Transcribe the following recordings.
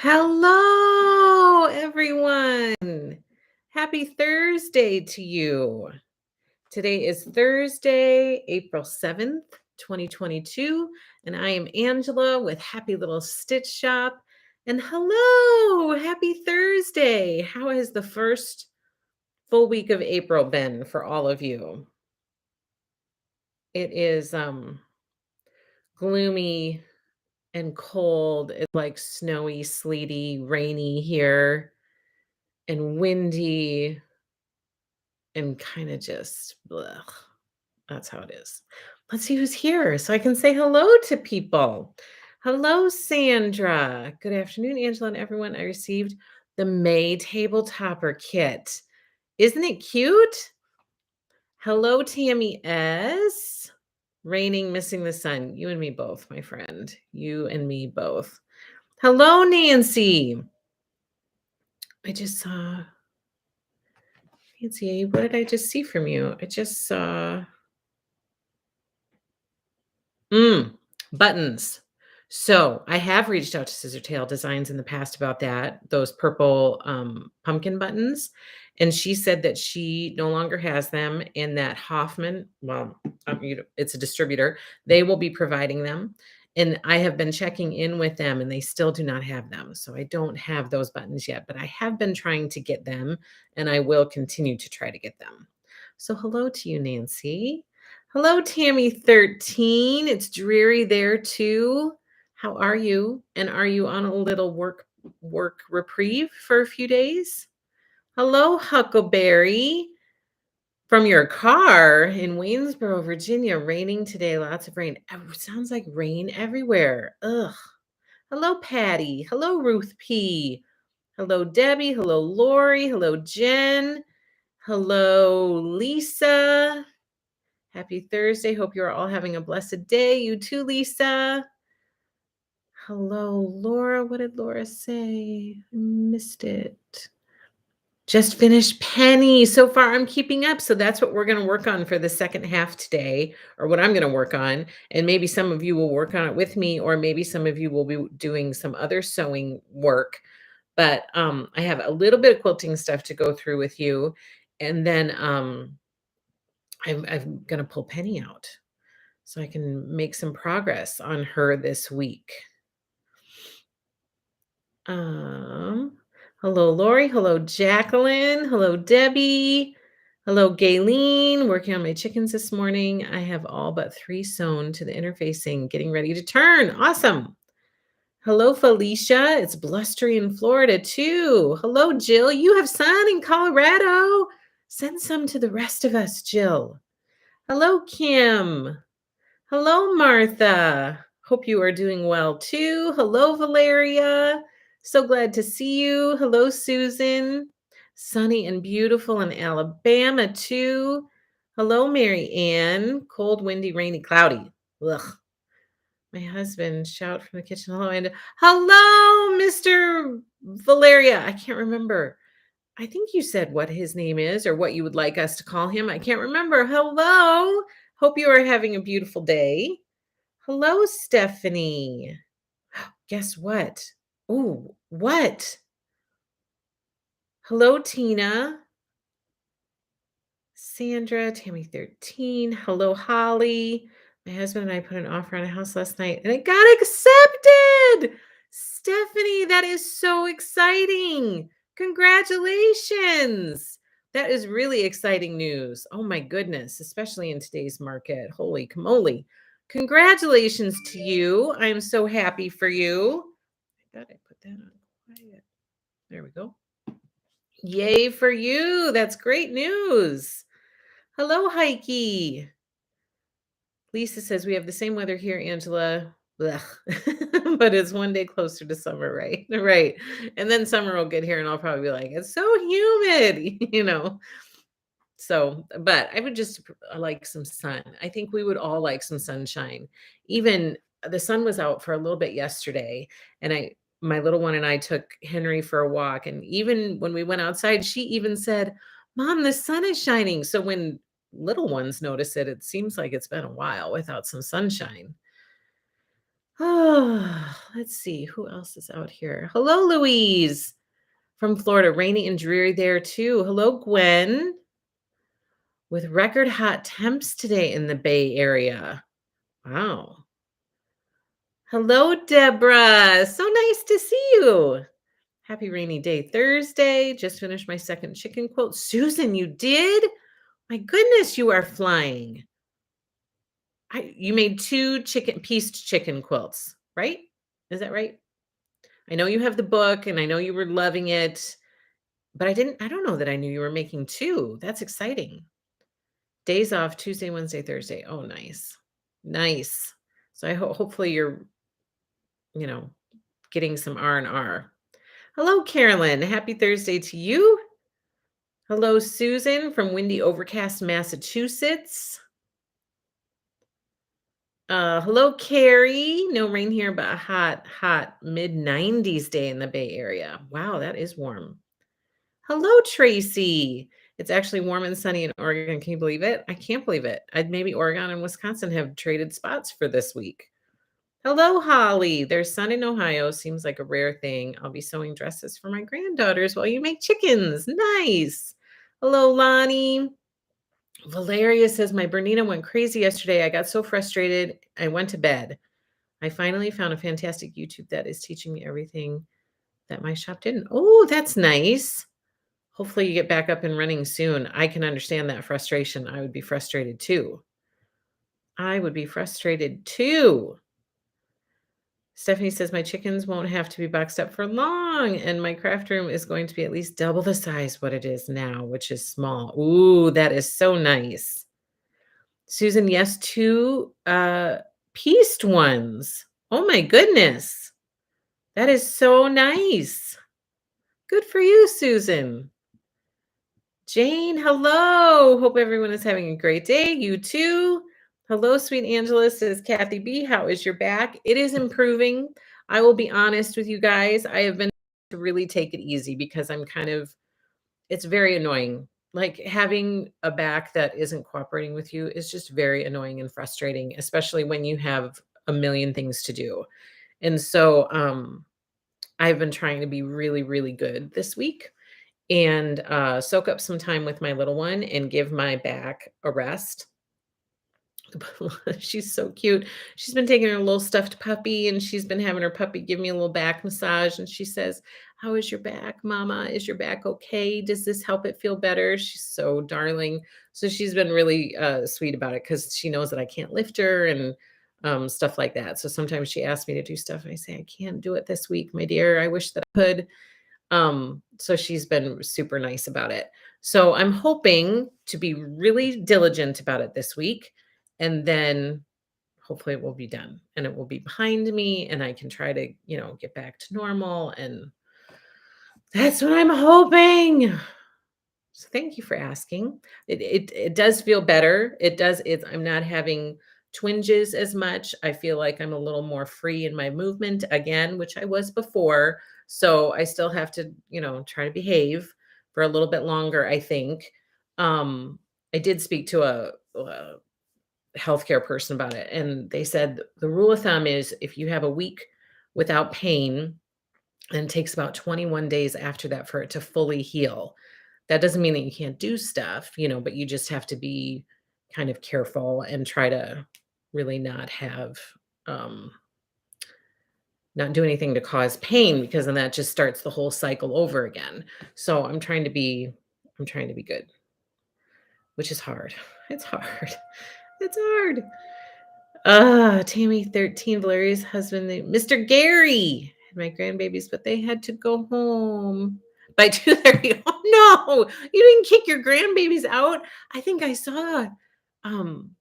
Hello, everyone. Happy Thursday to you. Today is Thursday, April 7th, 2022, and I am Angela with Happy Little Stitch Shop. And hello, happy Thursday. How has the first full week of April been for all of you? It is gloomy and cold. It's like snowy, sleety, rainy here and windy and kind of just blech. That's how it is. Let's see who's here so I can say hello to people. Hello, Sandra. Good afternoon, Angela and everyone. I received the May table topper kit. Isn't it cute? Hello, Tammy S. Raining, missing the sun. You and me both, my friend. You and me both. Hello, Nancy. I just saw Nancy, what did I just see from you? I just saw buttons. So I have reached out to Scissortail Designs in the past about that, those purple pumpkin buttons. And she said that she no longer has them and that Hoffman, it's a distributor, they will be providing them. And I have been checking in with them and they still do not have them. So I don't have those buttons yet, but I have been trying to get them and I will continue to try to get them. So hello to you, Nancy. Hello, Tammy 13. It's dreary there too. How are you? And are you on a little work reprieve for a few days? Hello, Huckleberry. From your car in Waynesboro, Virginia, raining today. Lots of rain. Sounds like rain everywhere. Ugh. Hello, Patty. Hello, Ruth P. Hello, Debbie. Hello, Lori. Hello, Jen. Hello, Lisa. Happy Thursday. Hope you're all having a blessed day. You too, Lisa. Hello, Laura. What did Laura say? I missed it. Just finished Penny. So far, I'm keeping up. So that's what we're going to work on for the second half today, or what I'm going to work on. And maybe some of you will work on it with me, or maybe some of you will be doing some other sewing work. But I have a little bit of quilting stuff to go through with you. And then I'm going to pull Penny out so I can make some progress on her this week. Hello, Lori. Hello, Jacqueline. Hello, Debbie. Hello, Gayleen. Working on my chickens this morning. I have all but 3 sewn to the interfacing, getting ready to turn. Awesome. Hello, Felicia. It's blustery in Florida too. Hello, Jill. You have sun in Colorado. Send some to the rest of us, Jill. Hello, Kim. Hello, Martha. Hope you are doing well too. Hello, Valeria. So glad to see you. Hello, Susan. Sunny and beautiful in Alabama too. Hello, Mary Ann. Cold, windy, rainy, cloudy. Ugh. My husband shout from the kitchen. Hello, and hello, Mr. Valeria. I can't remember. I think you said what his name is or what you would like us to call him. I can't remember. Hello. Hope you are having a beautiful day. Hello, Stephanie. Guess what? Oh, what? Hello, Tina. Sandra, Tammy 13. Hello, Holly. My husband and I put an offer on a house last night and it got accepted. Stephanie, that is so exciting. Congratulations. That is really exciting news. Oh my goodness, especially in today's market. Holy camole. Congratulations to you. I'm so happy for you. I thought I put that on quiet. There we go. Yay for you. That's great news. Hello, Heike. Lisa says we have the same weather here, Angela. But it's one day closer to summer, right? Right. And then summer will get here and I'll probably be like, it's so humid, So, but I would just like some sun. I think we would all like some sunshine. Even the sun was out for a little bit yesterday, and my little one and I took Henry for a walk. And even when we went outside, she even said, Mom, the sun is shining. So when little ones notice it, it seems like it's been a while without some sunshine. Oh, let's see who else is out here. Hello, Louise from Florida. Rainy and dreary there too. Hello, Gwen. With record hot temps today in the Bay Area. Wow. Hello, Deborah. So nice to see you. Happy rainy day Thursday. Just finished my second chicken quilt. Susan, you did? My goodness, you are flying. You made 2 pieced chicken quilts, right? Is that right? I know you have the book and I know you were loving it, but I don't know that I knew you were making 2. That's exciting. Days off Tuesday, Wednesday, Thursday. Oh, nice. Nice. So hopefully you're, you know, getting some R&R. Hello, Carolyn. Happy Thursday to you. Hello, Susan from windy, overcast Massachusetts. Hello, Carrie. No rain here, but a hot mid-90s day in the Bay Area. Wow, that is warm. Hello, Tracy. It's actually warm and sunny in Oregon. Can you believe it? I can't believe it. Maybe Oregon and Wisconsin have traded spots for this week. Hello, Holly. There's sun in Ohio. Seems like a rare thing. I'll be sewing dresses for my granddaughters while you make chickens. Nice. Hello, Lonnie. Valeria says, my Bernina went crazy yesterday. I got so frustrated. I went to bed. I finally found a fantastic YouTube that is teaching me everything that my shop didn't. Oh, that's nice. Hopefully you get back up and running soon. I can understand that frustration. I would be frustrated too. I would be frustrated too. Stephanie says, my chickens won't have to be boxed up for long, and my craft room is going to be at least double the size what it is now, which is small. Ooh, that is so nice. Susan, yes, 2 pieced ones. Oh my goodness. That is so nice. Good for you, Susan. Jane, hello. Hope everyone is having a great day. You too. Hello, sweet Angela, says Kathy B. How is your back? It is improving. I will be honest with you guys. I have been to really take it easy because it's very annoying. Like having a back that isn't cooperating with you is just very annoying and frustrating, especially when you have a million things to do. And so I've been trying to be really, really good this week and soak up some time with my little one and give my back a rest. She's so cute. She's been taking her little stuffed puppy and she's been having her puppy give me a little back massage. And she says, how is your back, Mama? Is your back okay? Does this help it feel better? She's so darling. So she's been really sweet about it because she knows that I can't lift her and stuff like that. So sometimes she asks me to do stuff and I say, I can't do it this week, my dear. I wish that I could. So she's been super nice about it. So I'm hoping to be really diligent about it this week. And then hopefully it will be done and it will be behind me and I can try to, get back to normal. And that's what I'm hoping. So thank you for asking. It does feel better. I'm not having twinges as much. I feel like I'm a little more free in my movement again, which I was before. So I still have to, try to behave for a little bit longer, I think. I did speak to a healthcare person about it, and they said the rule of thumb is if you have a week without pain, and it takes about 21 days after that for it to fully heal. That doesn't mean that you can't do stuff, but you just have to be kind of careful and try to really um, not do anything to cause pain because then that just starts the whole cycle over again. So I'm trying to be good, which is hard. It's hard. It's hard. Tammy 13, Valeria's husband, Mr. Gary had my grandbabies, but they had to go home by 2:30. Oh no, you didn't kick your grandbabies out. I think I saw um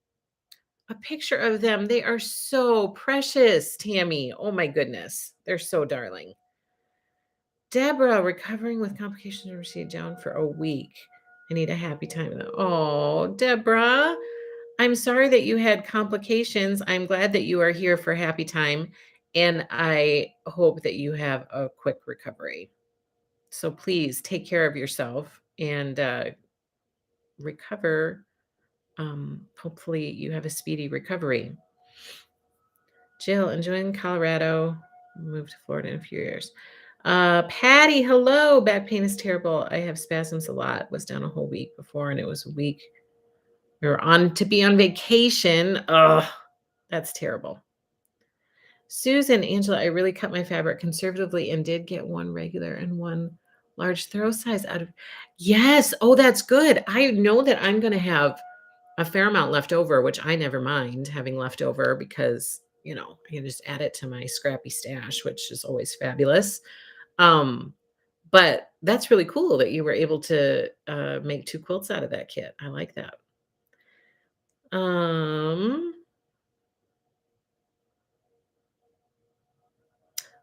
a picture of them. They are so precious, Tammy. Oh my goodness. They're so darling. Deborah, recovering with complications of received down for a week. I need a happy time though. Oh, Deborah. I'm sorry that you had complications. I'm glad that you are here for happy time, and I hope that you have a quick recovery. So please take care of yourself and recover. Hopefully, you have a speedy recovery. Jill, enjoying Colorado. Moved to Florida in a few years. Patty, hello. Back pain is terrible. I have spasms a lot. Was down a whole week before, and it was a week. We were on to be on vacation. Ugh, that's terrible. Susan, Angela, I really cut my fabric conservatively and did get one regular and one large throw size out of. Yes. Oh, that's good. I know that I'm going to have a fair amount left over, which I never mind having left over because, I can just add it to my scrappy stash, which is always fabulous. But that's really cool that you were able to make 2 quilts out of that kit. I like that.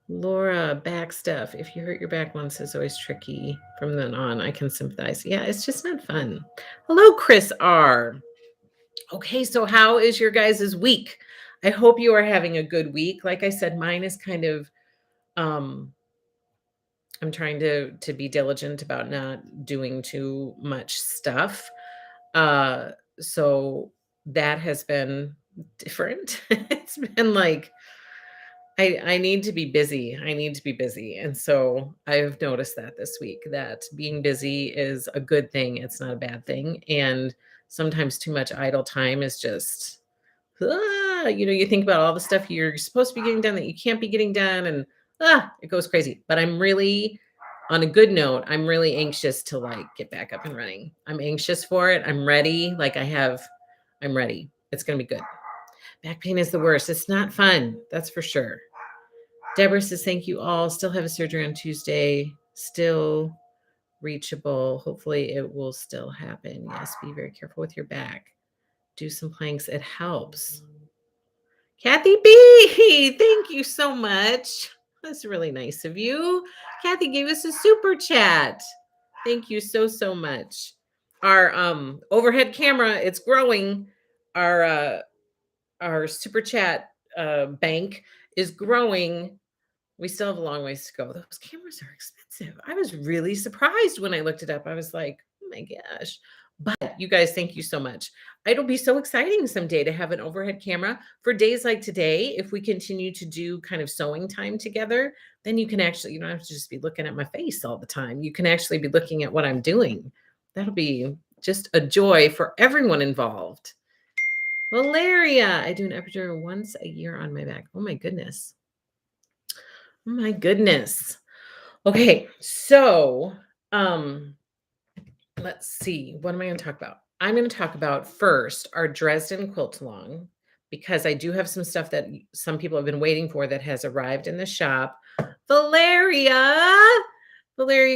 Laura, back stuff. If you hurt your back once, it's always tricky. From then on, I can sympathize. Yeah, it's just not fun. Hello, Chris R. Okay, so how is your guys' week? I hope you are having a good week. Like I said, mine is kind of I'm trying to be diligent about not doing too much stuff. So that has been different. It's been like I need to be busy. I need to be busy. And so I've noticed that this week that being busy is a good thing. It's not a bad thing. And sometimes too much idle time is just, you think about all the stuff you're supposed to be getting done that you can't be getting done. And it goes crazy. But I'm really, on a good note, I'm really anxious to like get back up and running. I'm anxious for it. I'm ready. I'm ready. It's going to be good. Back pain is the worst. It's not fun. That's for sure. Deborah says, thank you all. Still have a surgery on Tuesday. Still reachable. Hopefully it will still happen. Yes, be very careful with your back. Do some planks. It helps. Kathy B, thank you so much. That's really nice of you. Kathy gave us a super chat. Thank you so, so much. Our overhead camera, it's growing. Our super chat bank is growing. We still have a long ways to go. Those cameras are expensive. I was really surprised when I looked it up. I was like, oh my gosh. But you guys, thank you so much. It'll be so exciting someday to have an overhead camera for days like today. If we continue to do kind of sewing time together, then you can actually, you don't have to just be looking at my face all the time. You can actually be looking at what I'm doing. That'll be just a joy for everyone involved. Valeria, I do an epidural once a year on my back. Oh my goodness. Oh my goodness. Okay, so let's see. What am I going to talk about? I'm going to talk about first our Dresden quilt along because I do have some stuff that some people have been waiting for that has arrived in the shop. Valeria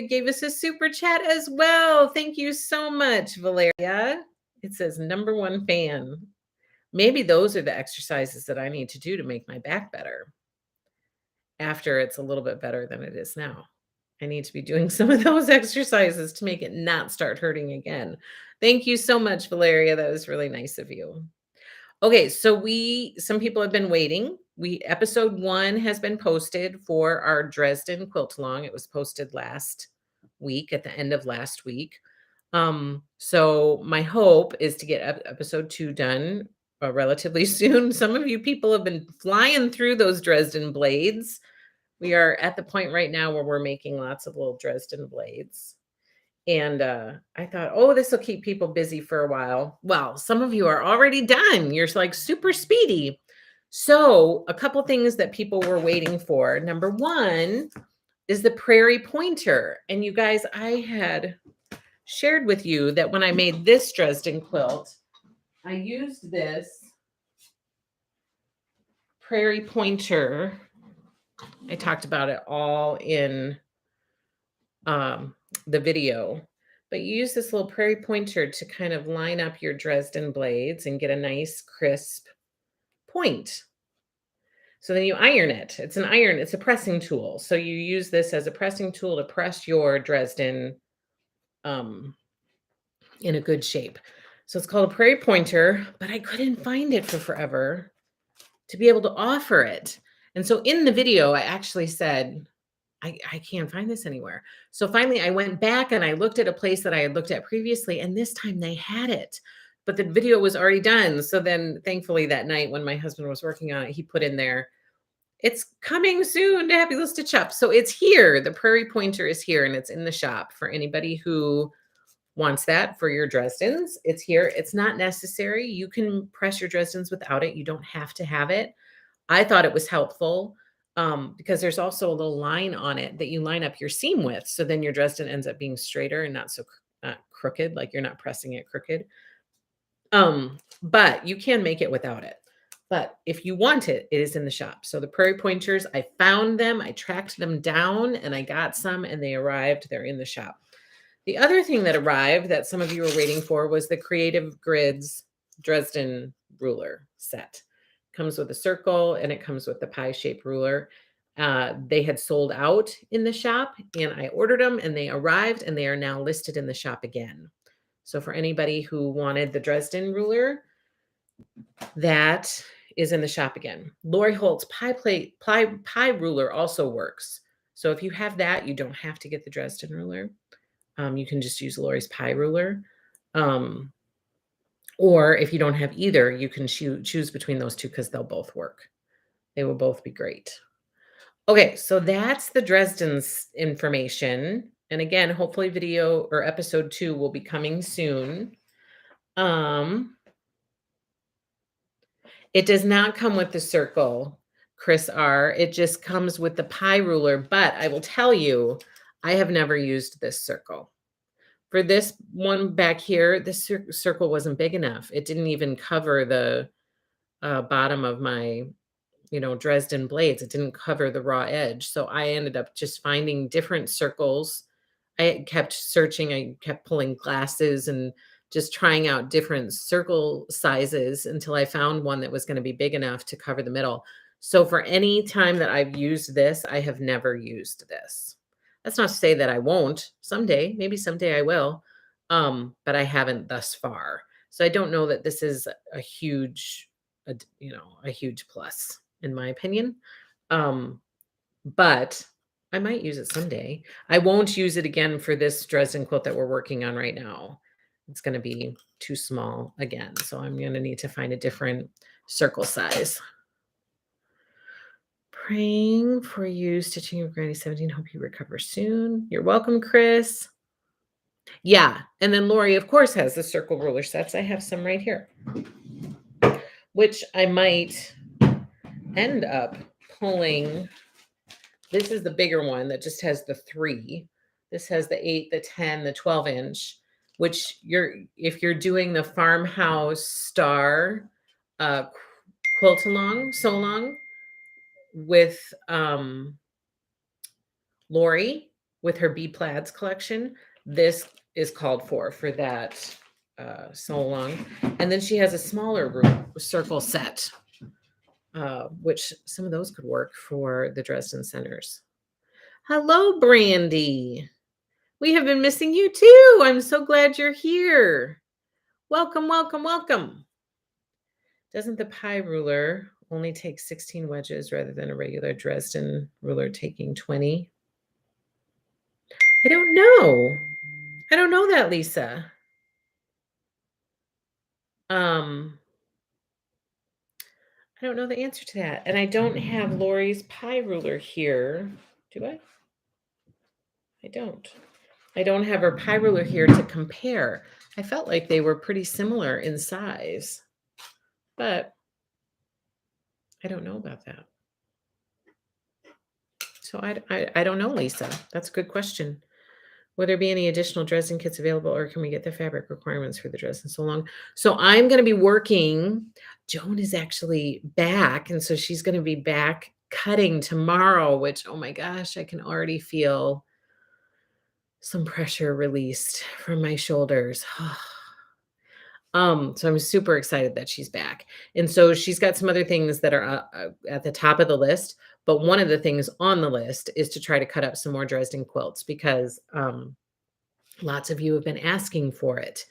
gave us a super chat as well. Thank you so much, Valeria. It says number 1 fan. Maybe those are the exercises that I need to do to make my back better. After it's a little bit better than it is now. I need to be doing some of those exercises to make it not start hurting again. Thank you so much, Valeria. That was really nice of you. Okay, so some people have been waiting. Episode 1 has been posted for our Dresden quilt along. It was posted last week, at the end of last week. So my hope is to get episode 2 done relatively soon. Some of you people have been flying through those Dresden blades. We are at the point right now where we're making lots of little Dresden blades. And I thought, oh, this will keep people busy for a while. Well, some of you are already done. You're like super speedy. So a couple things that people were waiting for. Number 1 is the prairie pointer. And you guys, I had shared with you that when I made this Dresden quilt, I used this prairie pointer. I talked about it all in the video, but you use this little prairie pointer to kind of line up your Dresden blades and get a nice crisp point. So then you iron it. It's a pressing tool. So you use this as a pressing tool to press your Dresden in a good shape. So it's called a prairie pointer, but I couldn't find it for forever to be able to offer it. And so in the video, I actually said, I can't find this anywhere. So finally I went back and I looked at a place that I had looked at previously, and this time they had it. but the video was already done. So then thankfully that night when my husband was working on it, he put in there, it's coming soon to Happy Little Stitch Shop. So it's here. The Prairie Pointer is here and it's in the shop for anybody who wants that for your Dresdens. It's here. It's not necessary. You can press your Dresdens without it. You don't have to have it. I thought it was helpful because there's also a little line on it that you line up your seam with. So then your Dresden ends up being straighter and not so not crooked, like you're not pressing it crooked. But you can make it without it. But if you want it, it is in the shop. So the Prairie Pointers, I found them, I tracked them down, and I got some, and they arrived. They're in the shop. The other thing that arrived that some of you were waiting for was the Creative Grids Dresden ruler set. Comes with a circle and it comes with the pie shape ruler. They had sold out in the shop and I ordered them and they arrived and they are now listed in the shop again. So for anybody who wanted the Dresden ruler, that is in the shop again. Lori Holt's pie ruler also works. So if you have that, you don't have to get the Dresden ruler. You can just use Lori's pie ruler. Or if you don't have either, you can choose between those two because they'll both work. They will both be great. Okay, so that's the Dresden's information. And again, hopefully video or episode 2 will be coming soon. It does not come with the circle, Chris R. It just comes with the pie ruler. But I will tell you, I have never used this circle. For this one back here, this circle wasn't big enough. It didn't even cover the bottom of my, Dresden blades. It didn't cover the raw edge. So I ended up just finding different circles. I kept searching. I kept pulling glasses and just trying out different circle sizes until I found one that was going to be big enough to cover the middle. So for any time that I've used this, I have never used this. That's not to say that I won't someday. Maybe someday I will. But I haven't thus far. So I don't know that this is a huge plus in my opinion. But I might use it someday. I won't use it again for this Dresden quilt that we're working on right now. It's going to be too small again. So I'm going to need to find a different circle size. Praying for you, stitching of Granny 17. Hope you recover soon. You're welcome, Chris. Yeah. And then Lori, of course, has the circle ruler sets. I have some right here, which I might end up pulling. This is the bigger one that just has the 3. This has the 8, the 10, the 12 inch, which if you're doing the farmhouse star quilt along, sew along with Lori with her Bee Plaids collection, this is called for that sew along. And then she has a smaller circle set, which some of those could work for the Dresden centers. Hello, Brandy. We have been missing you too. I'm so glad you're here. Welcome, welcome, welcome. Doesn't the pie ruler only take 16 wedges rather than a regular Dresden ruler taking 20? I don't know. I don't know that, Lisa. I don't know the answer to that. And I don't have Lori's pie ruler here. Do I? I don't. I don't have her pie ruler here to compare. I felt like they were pretty similar in size, but I don't know about that. So I don't know, Lisa. That's a good question. Will there be any additional Dresden kits available, or can we get the fabric requirements for the Dresden so long? So I'm going to be working. Joan is actually back, and so she's going to be back cutting tomorrow, which, oh my gosh, I can already feel some pressure released from my shoulders. So I'm super excited that she's back. And so she's got some other things that are at the top of the list. But one of the things on the list is to try to cut up some more Dresden quilts because lots of you have been asking for it.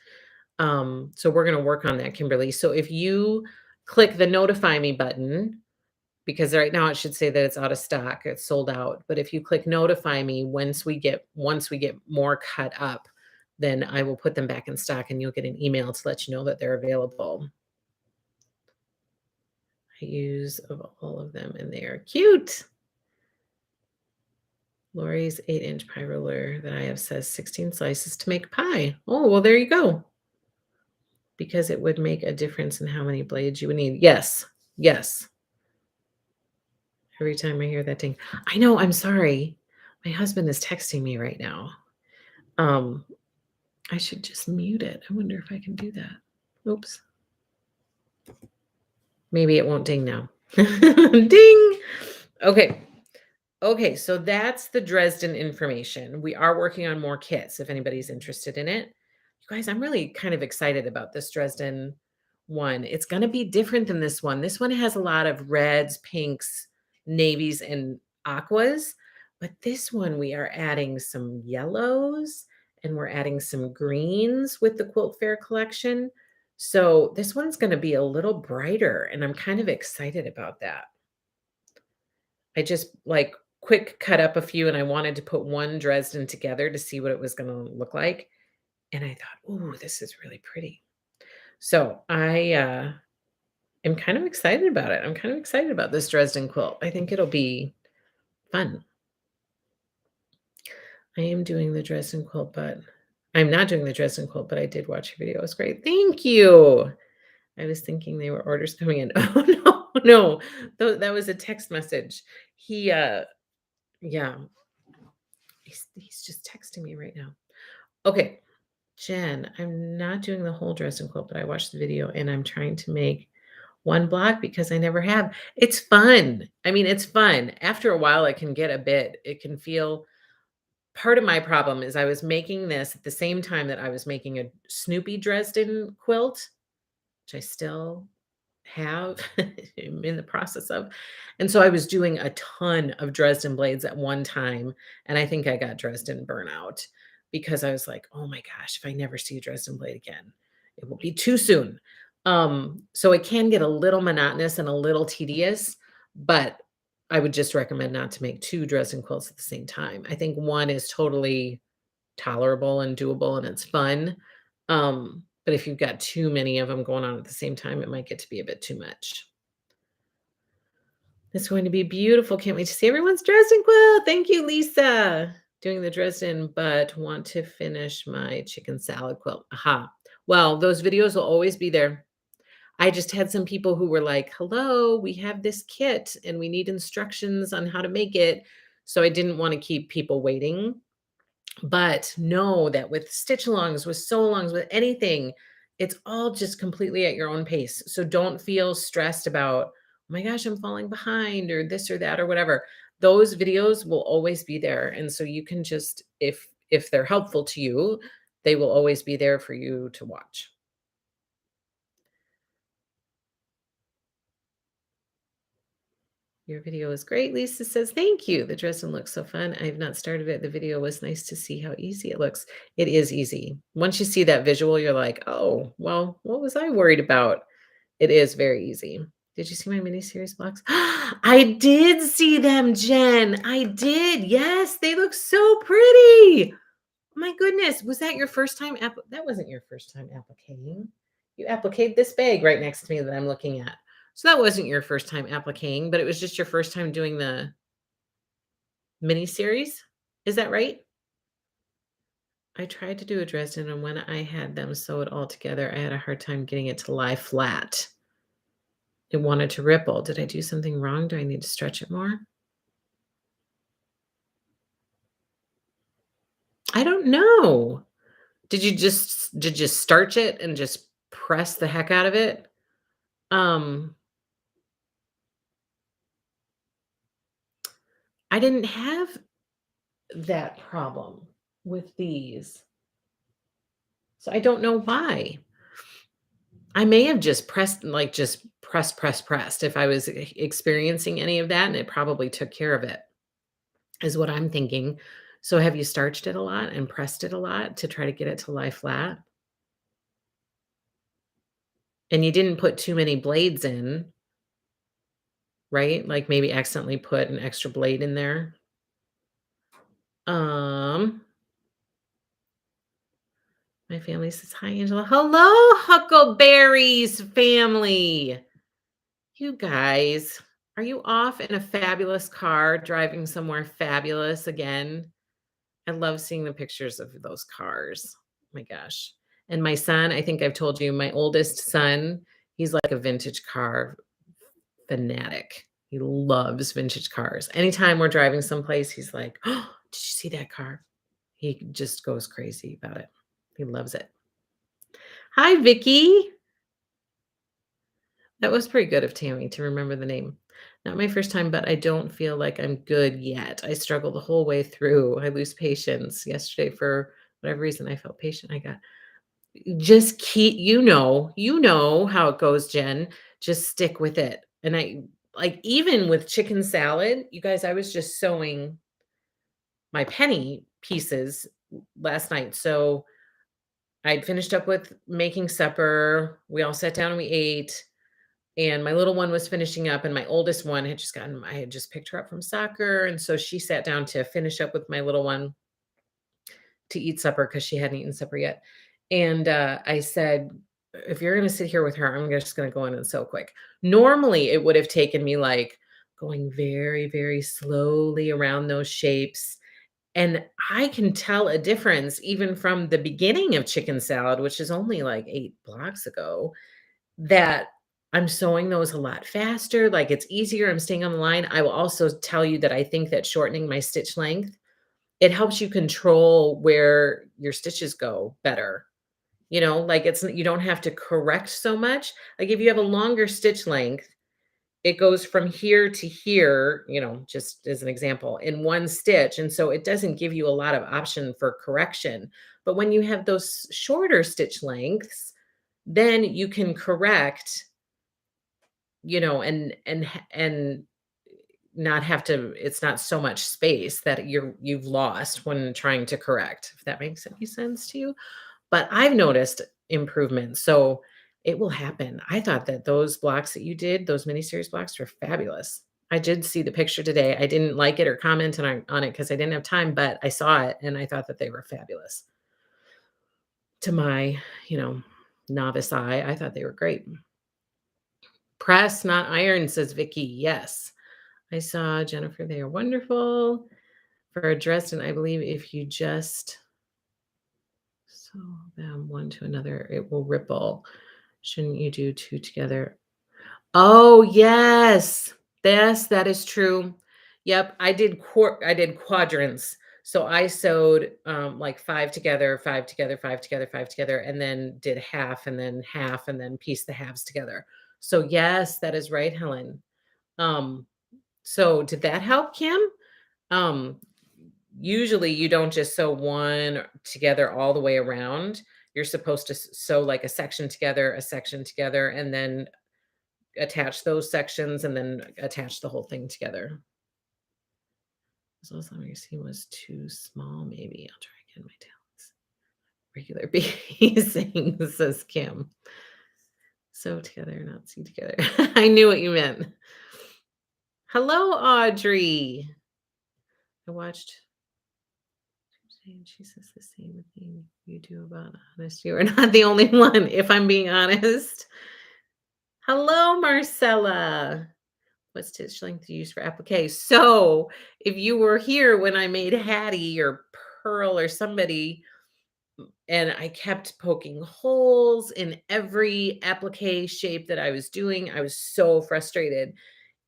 So we're going to work on that, Kimberly. So if you click the notify me button, because right now it should say that it's out of stock, it's sold out. But if you click notify me once we get more cut up, then I will put them back in stock and you'll get an email to let you know that they're available. I use of all of them and they are cute. Lori's 8-inch pie roller that I have says 16 slices to make pie. Oh, well, there you go. Because it would make a difference in how many blades you would need. Yes. Yes. Every time I hear that ding. I know, I'm sorry. My husband is texting me right now. Um, I should just mute it. I wonder if I can do that. Oops. Maybe it won't ding now. Ding. Okay. Okay, so that's the Dresden information. We are working on more kits if anybody's interested in it. You guys, I'm really kind of excited about this Dresden one. It's going to be different than this one. This one has a lot of reds, pinks, navies, and aquas. But this one, we are adding some yellows and we're adding some greens with the Quilt Fair collection. So this one's going to be a little brighter, and I'm kind of excited about that. I just like quick cut up a few and I wanted to put one Dresden together to see what it was going to look like. And I thought, "Ooh, this is really pretty." So I am kind of excited about it. I'm kind of excited about this Dresden quilt. I think it'll be fun. I am doing the Dresden quilt, but I'm not doing the Dresden quilt, but I did watch your video. It was great. Thank you. I was thinking they were orders coming in. Oh no, no. That was a text message. He yeah, he's just texting me right now. Okay, Jen, I'm not doing the whole Dresden quilt, but I watched the video and I'm trying to make one block because I never have. It's fun. I mean, it's fun. After a while, it can feel part of my problem is I was making this at the same time that I was making a Snoopy Dresden quilt, which I still have am in the process of. And so I was doing a ton of Dresden blades at one time, and I think I got Dresden burnout because I was like, "Oh my gosh, if I never see a Dresden blade again, it will be too soon." So it can get a little monotonous and a little tedious, but I would just recommend not to make 2 Dresden quilts at the same time. I think 1 is totally tolerable and doable and it's fun. But if you've got too many of them going on at the same time, it might get to be a bit too much. It's going to be beautiful. Can't wait to see everyone's Dresden quilt. Thank you, Lisa. Doing the Dresden, but want to finish my chicken salad quilt. Aha. Well, those videos will always be there. I just had some people who were like, hello, we have this kit and we need instructions on how to make it. So I didn't want to keep people waiting. But know that with stitch alongs, with sew alongs, with anything, it's all just completely at your own pace. So don't feel stressed about, oh my gosh, I'm falling behind or this or that or whatever. Those videos will always be there. And so you can just, if they're helpful to you, they will always be there for you to watch. Your video is great. Lisa says, thank you. The Dresden looks so fun. I have not started it. The video was nice to see how easy it looks. It is easy. Once you see that visual, you're like, oh, well, what was I worried about? It is very easy. Did you see my mini series blocks? I did see them, Jen. I did. Yes, they look so pretty. My goodness. Was that your first time? That wasn't your first time appliquing. You appliqued this bag right next to me that I'm looking at. So that wasn't your first time appliquing, but it was just your first time doing the mini series. Is that right? I tried to do a Dresden, and when I had them sew it all together, I had a hard time getting it to lie flat. It wanted to ripple. Did I do something wrong? Do I need to stretch it more? I don't know. Did you starch it and just press the heck out of it? Um, I didn't have that problem with these. So I don't know why. I may have just pressed, like, just pressed if I was experiencing any of that, and it probably took care of it, is what I'm thinking. So have you starched it a lot and pressed it a lot to try to get it to lie flat? And you didn't put too many blades in, right? Like, maybe accidentally put an extra blade in there? Um, My family says, "Hi, Angela." Hello, Huckleberries family. You guys, are you off in a fabulous car driving somewhere fabulous again? I love seeing the pictures of those cars. My gosh. And my son, I think I've told you, my oldest son, he's like a vintage car fanatic. He loves vintage cars. Anytime we're driving someplace, he's like, "Oh, did you see that car?" He just goes crazy about it. He loves it. Hi, Vicky. That was pretty good of Tammy to remember the name. Not my first time, but I don't feel like I'm good yet. I struggle the whole way through. I lose patience. Yesterday, for whatever reason, I felt patient. I got just keep, you know how it goes, Jen. Just stick with it. And I like even with chicken salad, you guys, I was just sewing my penny pieces last night. So I finished up with making supper. We all sat down and we ate. And my little one was finishing up, and my oldest one had just gotten I had just picked her up from soccer, and so she sat down to finish up with my little one to eat supper because she hadn't eaten supper yet. And, I said, "If you're gonna sit here with her, I'm just gonna go in and sew quick." Normally, it would have taken me, like, going very, very slowly around those shapes, and I can tell a difference even from the beginning of chicken salad, which is only, like, 8 blocks ago, that I'm sewing those a lot faster, like, it's easier, I'm staying on the line. I will also tell you that I think that shortening my stitch length, it helps you control where your stitches go better, like, you don't have to correct so much. Like, if you have a longer stitch length, it goes from here to here, just as an example, in 1 stitch, and so it doesn't give you a lot of option for correction. But when you have those shorter stitch lengths, then you can correct, and not have to it's not so much space that you've lost when trying to correct, if that makes any sense to you. But I've noticed improvement, so it will happen. I thought that those blocks that you did, those mini series blocks, were fabulous. I did see the picture today. I didn't like it or comment on it because I didn't have time, but I saw it and I thought that they were fabulous. To my, you know, novice eye, I thought they were great. Press, not iron, says Vicky. Yes. I saw Jennifer. They are wonderful. For Dresden, I believe if you just sew them one to another, it will ripple. Shouldn't you do two together? Oh, yes. Yes, that is true. Yep, I did quadrants. So I sewed like five together, five together, five together, five together, and then did half, and then pieced the halves together. So yes, that is right, Helen. Um, so did that help, Kim? Um, Usually you don't just sew one together all the way around. You're supposed to sew like a section together, and then attach those sections and then attach the whole thing together. So some of your seam was too small, maybe. I'll try again my talents. Regular piecing, says Kim. Sew together, not sew together. I knew what you meant. Hello, Audrey. I watched and she says the same thing you do about honesty. You're not the only one, if I'm being honest. Hello, Marcella. What stitch length do you use for applique? So, if you were here when I made Hattie or Pearl or somebody, and I kept poking holes in every applique shape that I was doing, I was so frustrated.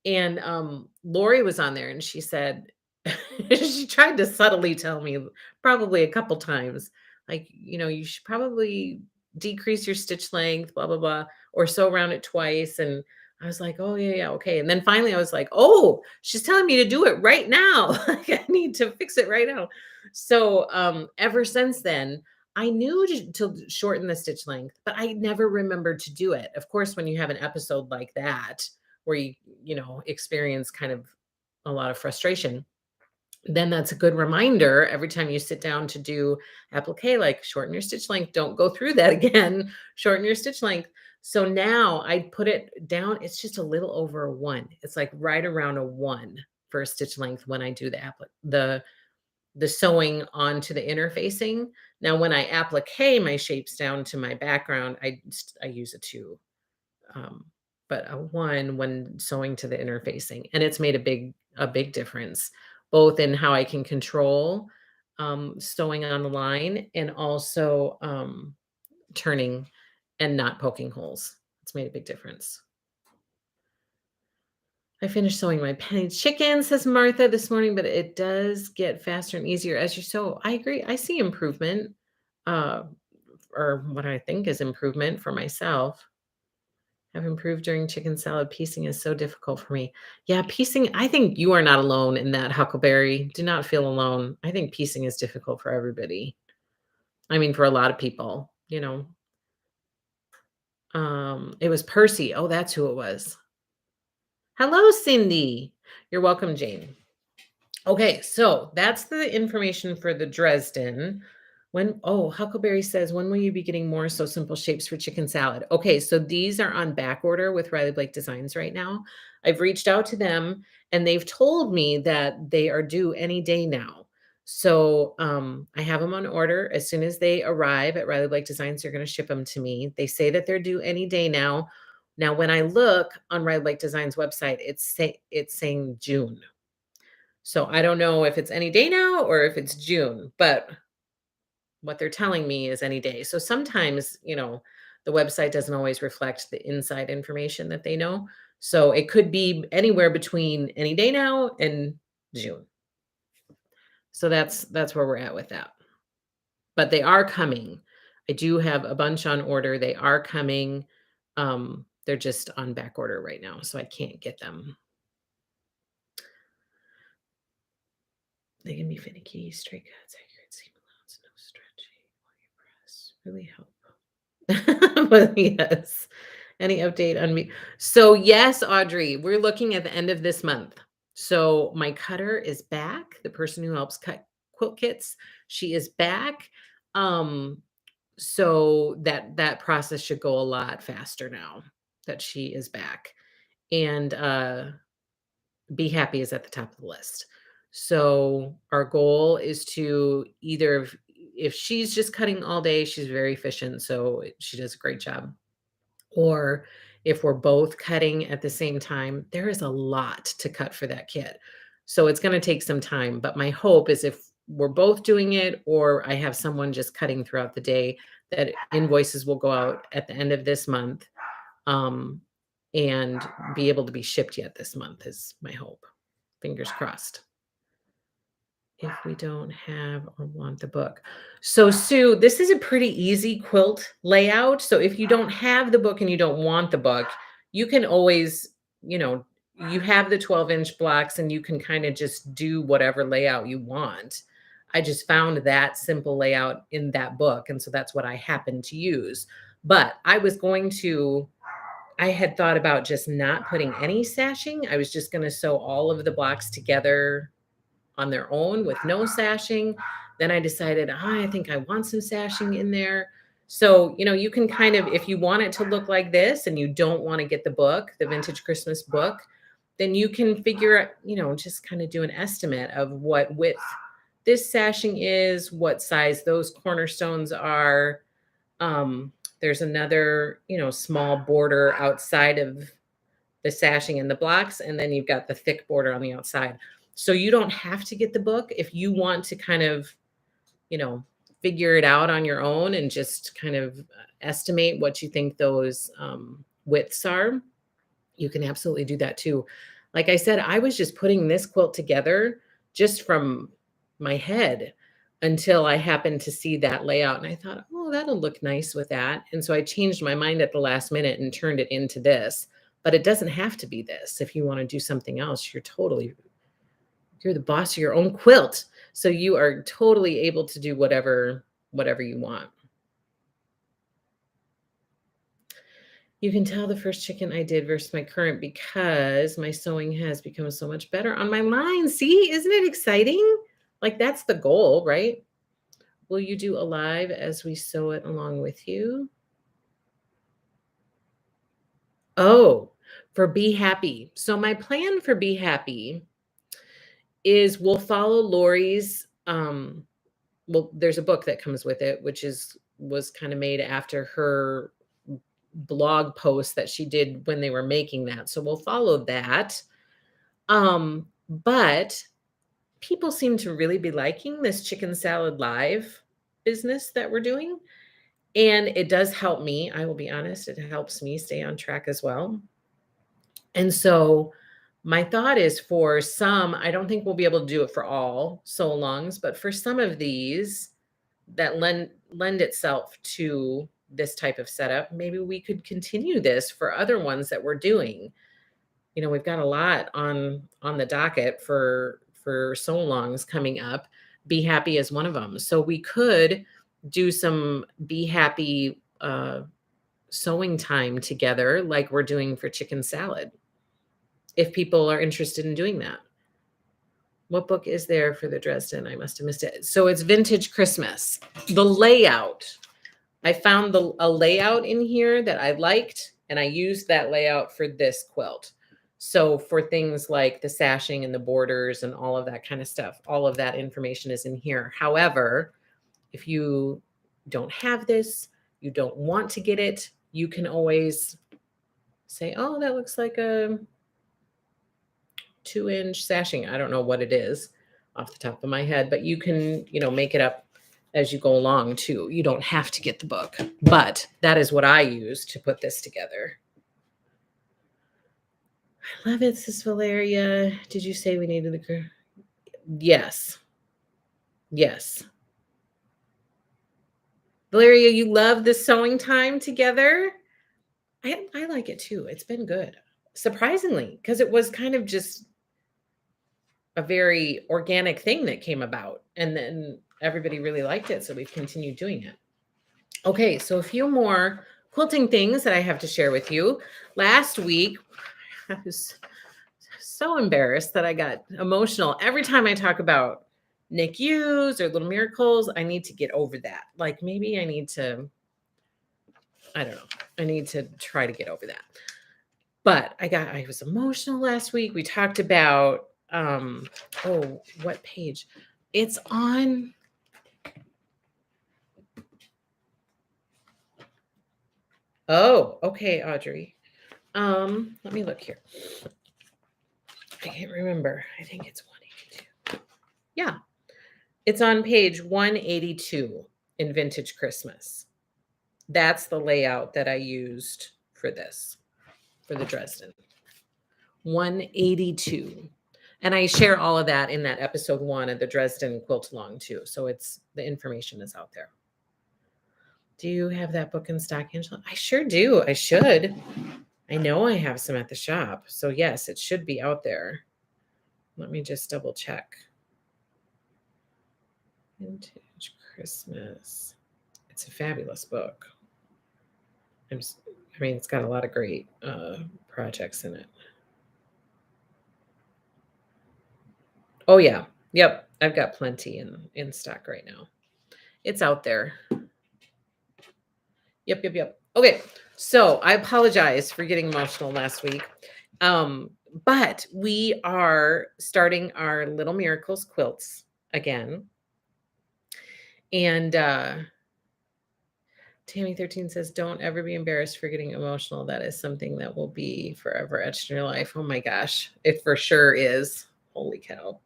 And, Lori was on there and she said she tried to subtly tell me probably a couple times, like, "You should probably decrease your stitch length, blah, blah, blah, or sew around it twice." And I was like, "Oh, yeah, yeah, okay." And then finally I was like, "Oh, she's telling me to do it right now. Like, I need to fix it right now." So, ever since then, I knew to shorten the stitch length, but I never remembered to do it. Of course, when you have an episode like that, where you experience kind of a lot of frustration, then that's a good reminder every time you sit down to do applique, like shorten your stitch length, don't go through that again. Shorten your stitch length. So now I put it down, it's just a little over a 1. It's like right around a 1 for a stitch length when I do the the sewing onto the interfacing. Now, when I applique my shapes down to my background, I use a 2, um, but a 1 when sewing to the interfacing, and it's made a big difference, both in how I can control, sewing on the line and also, turning and not poking holes. It's made a big difference. I finished sewing my penny chicken, says Martha this morning, but it does get faster and easier as you sew. I agree. I see improvement, uh, or what I think is improvement for myself. Have improved during chicken salad. Piecing is so difficult for me. Yeah, piecing, I think you are not alone in that, Huckleberry. Do not feel alone. I think piecing is difficult for everybody. I mean, for a lot of people, you know. It was Percy. Oh, that's who it was. Hello, Cindy. You're welcome, Jane. Okay, so that's the information for the Dresden. Huckleberry says, when will you be getting more So Simple shapes for chicken salad? Okay, so these are on back order with Riley Blake Designs right now. I've reached out to them and they've told me that they are due any day now. So I have them on order. As soon as they arrive at Riley Blake Designs, they're going to ship them to me. They say that they're due any day now. Now, when I look on Riley Blake Designs website, it's saying June. So I don't know if it's any day now or if it's June, but what they're telling me is any day. So sometimes, the website doesn't always reflect the inside information that they know. So it could be anywhere between any day now and June. So that's where we're at with that. But they are coming. I do have a bunch on order. They are coming. They're just on back order right now, so I can't get them. They can be finicky, straight cuts, accurate seam allowance, no stretching while you press. Really help. But yes. Any update on me? So yes, Audrey, we're looking at the end of this month. So my cutter is back. The person who helps cut quilt kits, she is back. Um, so that process should go a lot faster now that she is back. And be happy is at the top of the list. So our goal is to either if she's just cutting all day, she's very efficient, so she does a great job. Or if we're both cutting at the same time, there is a lot to cut for that kit. So it's going to take some time, but my hope is if we're both doing it or I have someone just cutting throughout the day, that invoices will go out at the end of this month, um, and be able to be shipped yet this month is my hope. Fingers crossed. If we don't have or want the book. So Sue, this is a pretty easy quilt layout. So if you don't have the book and you don't want the book, you can always, you have the 12-inch blocks and you can kind of just do whatever layout you want. I just found that simple layout in that book. And so that's what I happened to use. But I had thought about just not putting any sashing. I was just going to sew all of the blocks together on their own with no sashing. Then I decided, I think I want some sashing in there. So, you can kind of, if you want it to look like this and you don't want to get the book, the vintage Christmas book, then you can figure out, just kind of do an estimate of what width this sashing is, what size those cornerstones are. There's another, small border outside of the sashing and the blocks, and then you've got the thick border on the outside. So you don't have to get the book if you want to kind of, you know, figure it out on your own and just kind of estimate what you think those widths are. You can absolutely do that too. Like I said, I was just putting this quilt together just from my head until I happened to see that layout and I thought, oh, that'll look nice with that. And so I changed my mind at the last minute and turned it into this. But it doesn't have to be this. If you want to do something else, you're the boss of your own quilt. So you are totally able to do whatever you want. You can tell the first chicken I did versus my current because my sewing has become so much better on my line. See, isn't it exciting? Like that's the goal, right? Will you do a live as we sew it along with you? Oh, for Be Happy. So my plan for Be Happy is we'll follow Lori's well, there's a book that comes with it, which was kind of made after her blog post that she did when they were making that. So we'll follow that. But people seem to really be liking this chicken salad live business that we're doing. And it does help me. I will be honest, it helps me stay on track as well. And so my thought is for some, I don't think we'll be able to do it for all so longs, but for some of these that lend itself to this type of setup, maybe we could continue this for other ones that we're doing. You know, we've got a lot on the docket for so longs coming up. Be Happy is one of them. So we could do some Be Happy sewing time together like we're doing for chicken salad, if people are interested in doing that. What book is there for the Dresden? I must have missed it. So it's Vintage Christmas. The layout. I found a layout in here that I liked, and I used that layout for this quilt. So for things like the sashing and the borders and all of that kind of stuff, all of that information is in here. However, if you don't have this, you don't want to get it, you can always say, oh, that looks like a 2-inch sashing. I don't know what it is off the top of my head, but you can, make it up as you go along too. You don't have to get the book, but that is what I use to put this together. I love it, says Valeria. Did you say we needed the... Yes. Yes. Valeria, you love the sewing time together? I like it too. It's been good. Surprisingly, because it was kind of just a very organic thing that came about. And then everybody really liked it. So we've continued doing it. Okay, so a few more quilting things that I have to share with you. Last week, I was so embarrassed that I got emotional. Every time I talk about NICUs or Little Miracles, I need to get over that. Like maybe I need to, I don't know. I need to try to get over that. But I was emotional last week. We talked about, what page? It's on. Oh, okay, Audrey. Let me look here. I can't remember. I think it's 182. Yeah. It's on page 182 in Vintage Christmas. That's the layout that I used for this, for the Dresden. 182. And I share all of that in that episode 1 of the Dresden quilt along too. So the information is out there. Do you have that book in stock, Angela? I sure do. I should. I know I have some at the shop. So yes, it should be out there. Let me just double check. Vintage Christmas. It's a fabulous book. It's got a lot of great projects in it. Oh yeah. Yep. I've got plenty in stock right now. It's out there. Yep. Okay. So I apologize for getting emotional last week. But we are starting our Little Miracles quilts again. And Tammy13 says, don't ever be embarrassed for getting emotional. That is something that will be forever etched in your life. Oh my gosh. It for sure is. Holy cow.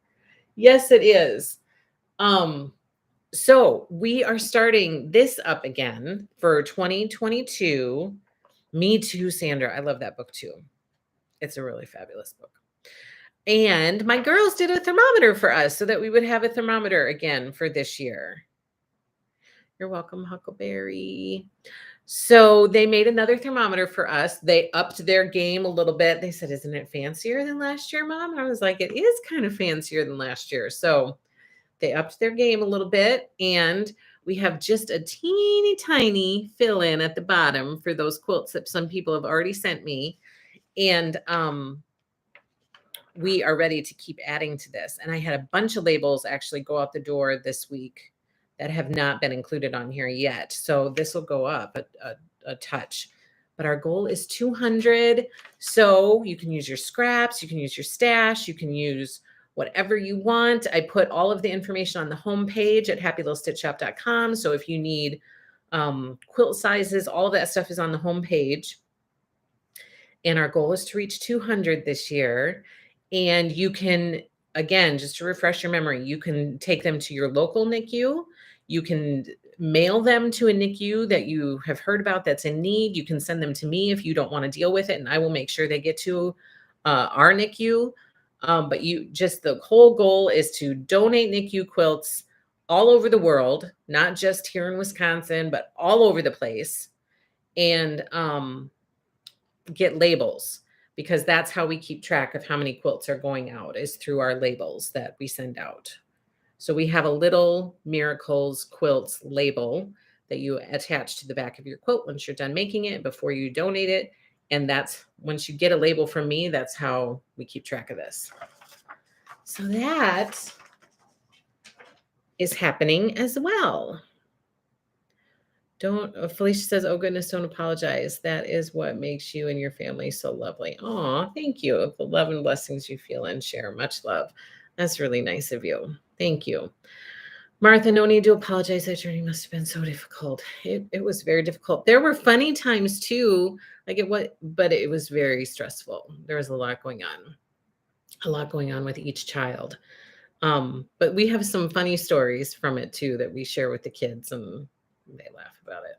Yes, it is. So we are starting this up again for 2022. Me too, Sandra. I love that book too. It's a really fabulous book. And my girls did a thermometer for us so that we would have a thermometer again for this year. You're welcome, Huckleberry. So they made another thermometer for us. They upped their game a little bit. They said, isn't it fancier than last year, Mom? And I was like, it is kind of fancier than last year. So they upped their game a little bit. And we have just a teeny tiny fill in at the bottom for those quilts that some people have already sent me. And we are ready to keep adding to this. And I had a bunch of labels actually go out the door this week that have not been included on here yet. So this will go up a touch. But our goal is 200. So you can use your scraps, you can use your stash, you can use whatever you want. I put all of the information on the homepage at happylittlestitchshop.com. So if you need quilt sizes, all of that stuff is on the homepage. And our goal is to reach 200 this year. And you can, again, just to refresh your memory, you can take them to your local NICU. You can mail them to a NICU that you have heard about that's in need. You can send them to me if you don't want to deal with it, and I will make sure they get to our NICU. But the whole goal is to donate NICU quilts all over the world, not just here in Wisconsin, but all over the place, and get labels, because that's how we keep track of how many quilts are going out, is through our labels that we send out. So we have a Little Miracles Quilts label that you attach to the back of your quilt once you're done making it, before you donate it. And that's, once you get a label from me, that's how we keep track of this. So that is happening as well. Felicia says, oh goodness, don't apologize. That is what makes you and your family so lovely. Oh, thank you. The love and blessings you feel and share. Much love. That's really nice of you. Thank you. Martha, no need to apologize. That journey must have been so difficult. It was very difficult. There were funny times too, but it was very stressful. There was a lot going on with each child. But we have some funny stories from it too that we share with the kids, and they laugh about it.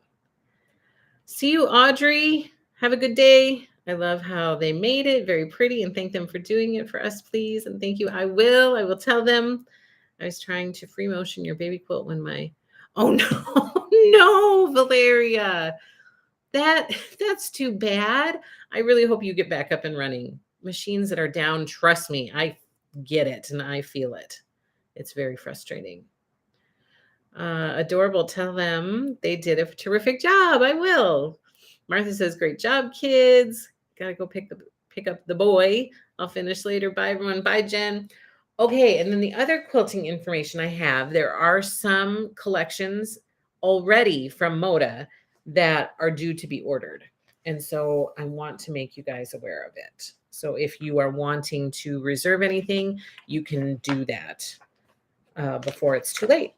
See you, Audrey. Have a good day. I love how they made it very pretty, and thank them for doing it for us, please. And thank you. I will tell them. I was trying to free motion your baby quilt when oh no, no, Valeria. That's too bad. I really hope you get back up and running. Machines that are down, trust me, I get it and I feel it. It's very frustrating. Adorable. Tell them they did a terrific job. I will. Martha says, great job, kids. Gotta go pick up the boy. I'll finish later. Bye, everyone. Bye, Jen. Okay, and then the other quilting information I have, there are some collections already from Moda that are due to be ordered. And so I want to make you guys aware of it. So if you are wanting to reserve anything, you can do that before it's too late.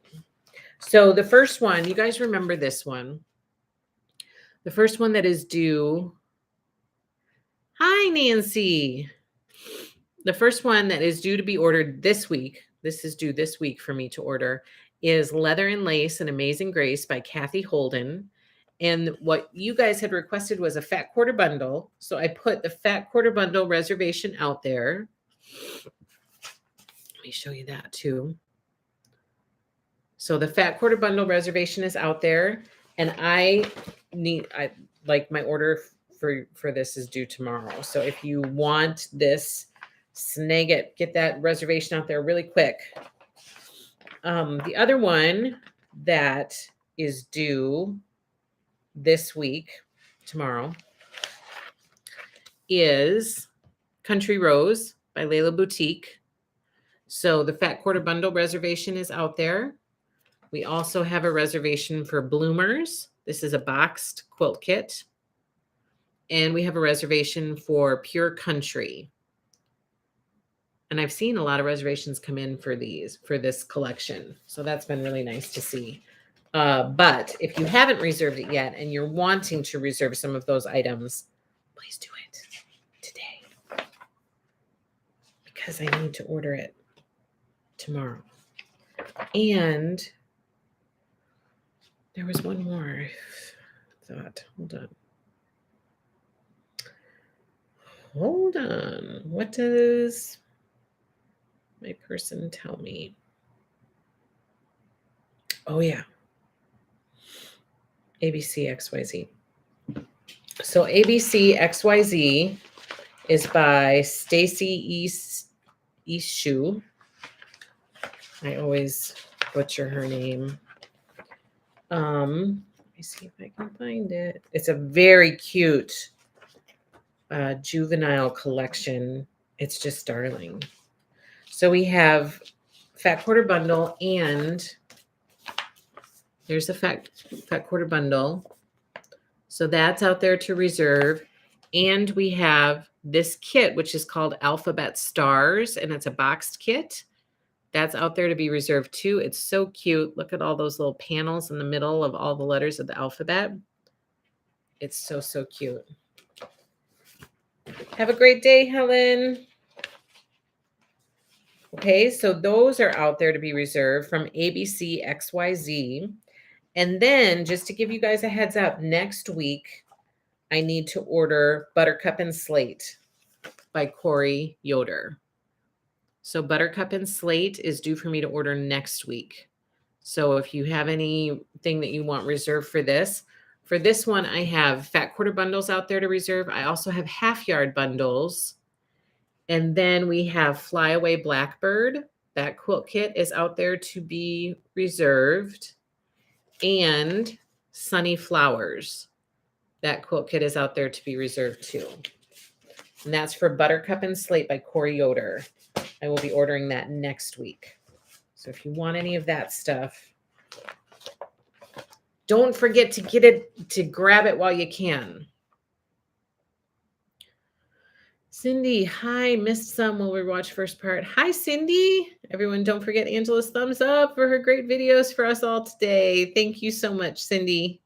So the first one, you guys remember this one. The first one that is due. Hi, Nancy. The first one that is due to be ordered this week, this is due this week for me to order, is Leather and Lace, An Amazing Grace by Kathy Holden. And what you guys had requested was a fat quarter bundle. So I put the fat quarter bundle reservation out there. Let me show you that too. So the fat quarter bundle reservation is out there, and I like my order for this is due tomorrow. So if you want this, snag it, get that reservation out there really quick. The other one that is due this week, tomorrow, is Country Rose by Layla Boutique. So the fat quarter bundle reservation is out there. We also have a reservation for Bloomers. This is a boxed quilt kit. And we have a reservation for Pure Country. And I've seen a lot of reservations come in for this collection. So that's been really nice to see. But if you haven't reserved it yet and you're wanting to reserve some of those items, please do it today, because I need to order it tomorrow. And there was one more thought. Hold on. What does my person tell me? Oh, yeah. ABC XYZ. So ABC XYZ is by Stacy Eastshoe. I always butcher her name. Let me see if I can find it. It's a very cute juvenile collection. It's just darling. So we have fat quarter bundle, and there's a fat quarter bundle. So that's out there to reserve. And we have this kit, which is called Alphabet Stars, and it's a boxed kit. That's out there to be reserved too. It's so cute. Look at all those little panels in the middle of all the letters of the alphabet. It's so, so cute. Have a great day, Helen. Okay, so those are out there to be reserved from ABC XYZ. And then just to give you guys a heads up, next week, I need to order Buttercup and Slate by Corey Yoder. So Buttercup and Slate is due for me to order next week. So if you have anything that you want reserved for this one, I have fat quarter bundles out there to reserve. I also have half yard bundles. And then we have Flyaway Blackbird. That quilt kit is out there to be reserved. And Sunny Flowers. That quilt kit is out there to be reserved too. And that's for Buttercup and Slate by Corey Yoder. I will be ordering that next week. So if you want any of that stuff, don't forget to get it, to grab it while you can. Cindy, hi, missed some while we watch first part. Hi, Cindy. Everyone, don't forget Angela's thumbs up for her great videos for us all today. Thank you so much, Cindy.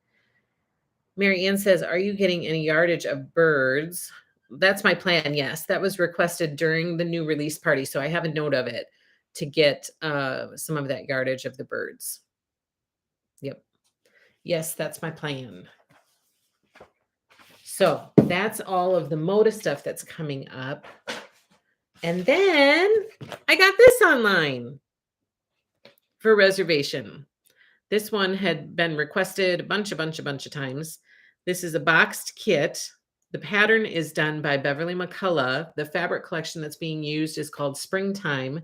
Mary Ann says, are you getting any yardage of birds? That's my plan, yes. That was requested during the new release party, so I have a note of it to get some of that yardage of the birds. Yep. Yes, that's my plan. So that's all of the Moda stuff that's coming up. And then I got this online for reservation. This one had been requested a bunch of times. This is a boxed kit. The pattern is done by Beverly McCullough. The fabric collection that's being used is called Springtime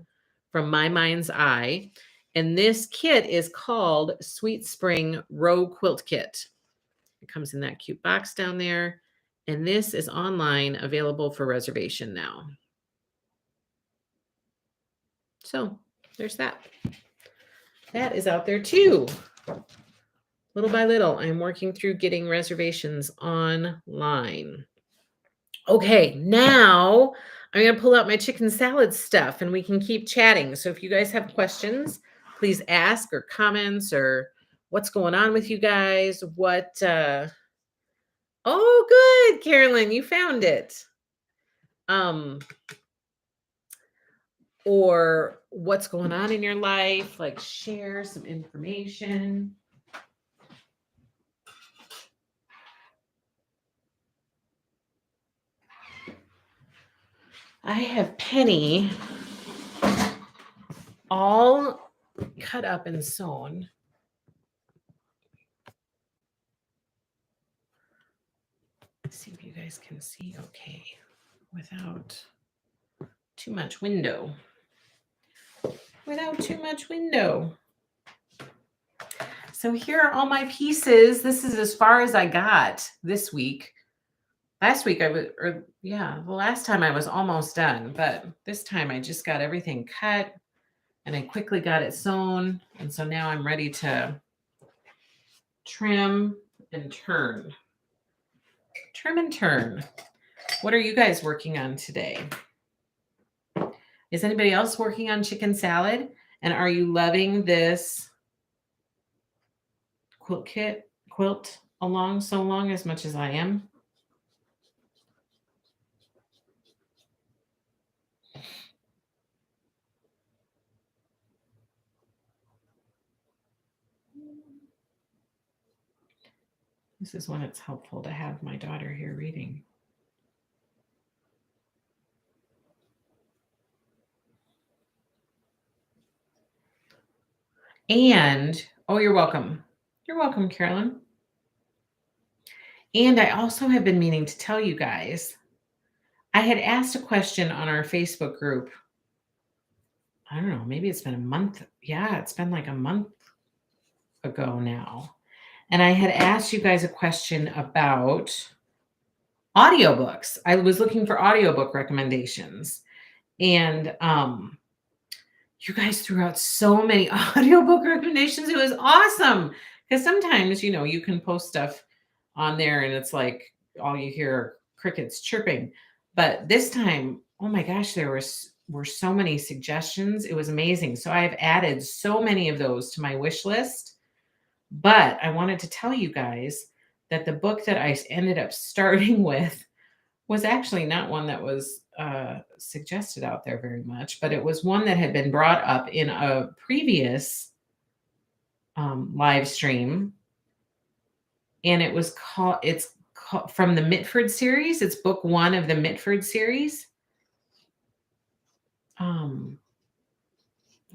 from My Mind's Eye. And this kit is called Sweet Spring Row Quilt Kit. It comes in that cute box down there. And this is online, available for reservation now. So there's that. That is out there too. Little by little, I'm working through getting reservations online. Okay, now I'm going to pull out my chicken salad stuff and we can keep chatting. So if you guys have questions, please ask, or comments, or what's going on with you guys. Oh, good, Carolyn, you found it. Or what's going on in your life, like share some information. I have Penny all cut up and sewn. Let's see if you guys can see okay without too much window. So here are all my pieces. This is as far as I got this week. Last week the last time I was almost done, but this time I just got everything cut and I quickly got it sewn. And so now I'm ready to trim and turn. What are you guys working on today? Is anybody else working on chicken salad? And are you loving this quilt along so long as much as I am? This is when it's helpful to have my daughter here reading. And, oh, you're welcome. You're welcome, Carolyn. And I also have been meaning to tell you guys, I had asked a question on our Facebook group. I don't know, maybe it's been a month. Yeah, it's been like a month ago now. And I had asked you guys a question about audiobooks. I was looking for audiobook recommendations. And you guys threw out so many audiobook recommendations. It was awesome. Because sometimes, you can post stuff on there and it's like all you hear are crickets chirping. But this time, oh my gosh, were so many suggestions. It was amazing. So I've added so many of those to my wish list. But I wanted to tell you guys that the book that I ended up starting with was actually not one that was suggested out there very much, but it was one that had been brought up in a previous live stream, and it's called from the Mitford series. It's book one of the Mitford series.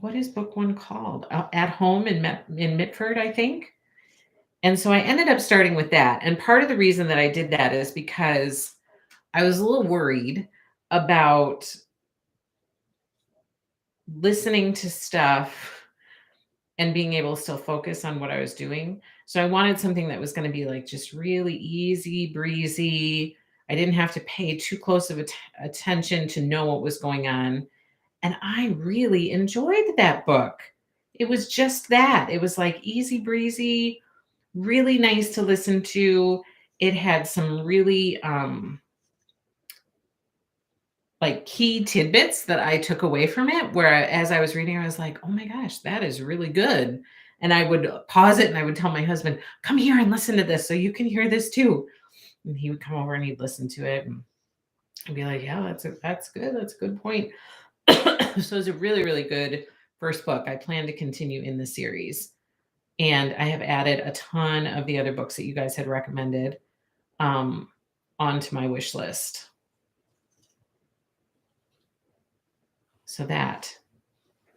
What is book one called? At Home in Mitford, I think. And so I ended up starting with that. And part of the reason that I did that is because I was a little worried about listening to stuff and being able to still focus on what I was doing. So I wanted something that was going to be like just really easy breezy. I didn't have to pay too close of attention to know what was going on. And I really enjoyed that book. It was just that. It was like easy breezy, really nice to listen to. It had some really like key tidbits that I took away from it, where as I was reading, I was like, oh my gosh, that is really good. And I would pause it and I would tell my husband, come here and listen to this so you can hear this too. And he would come over and he'd listen to it and I'd be like, yeah, that's good. That's a good point. So it's a really, really good first book. I plan to continue in the series. And I have added a ton of the other books that you guys had recommended onto my wish list. So that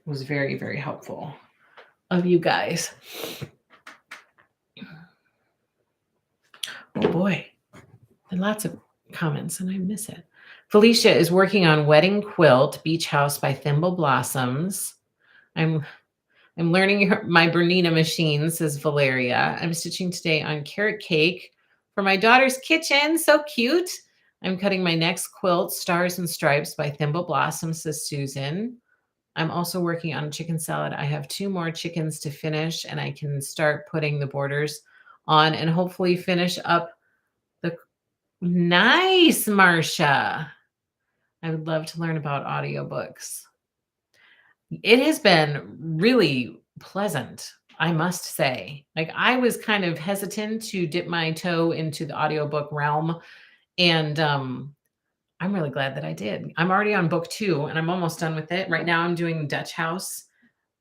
was very, very helpful of you guys. Oh boy, and lots of comments and I miss it. Felicia is working on Wedding Quilt Beach House by Thimble Blossoms. I'm learning my Bernina machine, says Valeria. I'm stitching today on carrot cake for my daughter's kitchen. So cute. I'm cutting my next quilt, Stars and Stripes by Thimble Blossoms, says Susan. I'm also working on chicken salad. I have 2 more chickens to finish and I can start putting the borders on and hopefully finish up the nice, Marcia. I would love to learn about audiobooks. It has been really pleasant, I must say. Like I was kind of hesitant to dip my toe into the audiobook realm. And I'm really glad that I did. I'm already on book 2 and I'm almost done with it. Right now I'm doing Dutch House.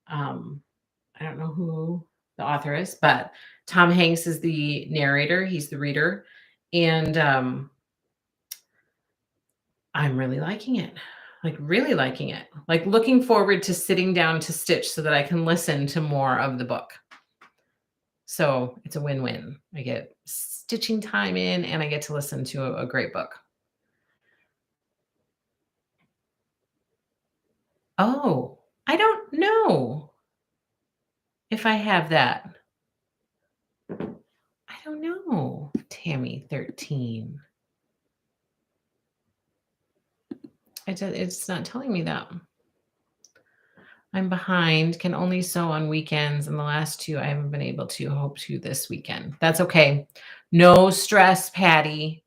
I don't know who the author is, but Tom Hanks is the narrator. He's the reader. And I'm really liking it. Like really liking it. Like looking forward to sitting down to stitch so that I can listen to more of the book. So it's a win-win. I get stitching time in and I get to listen to a great book. Oh, I don't know if I have that. I don't know. Tammy 13. It's not telling me that. I'm behind, can only sew on weekends, and the last 2 I haven't been able to. Hope to this weekend. That's okay. No stress, Patty.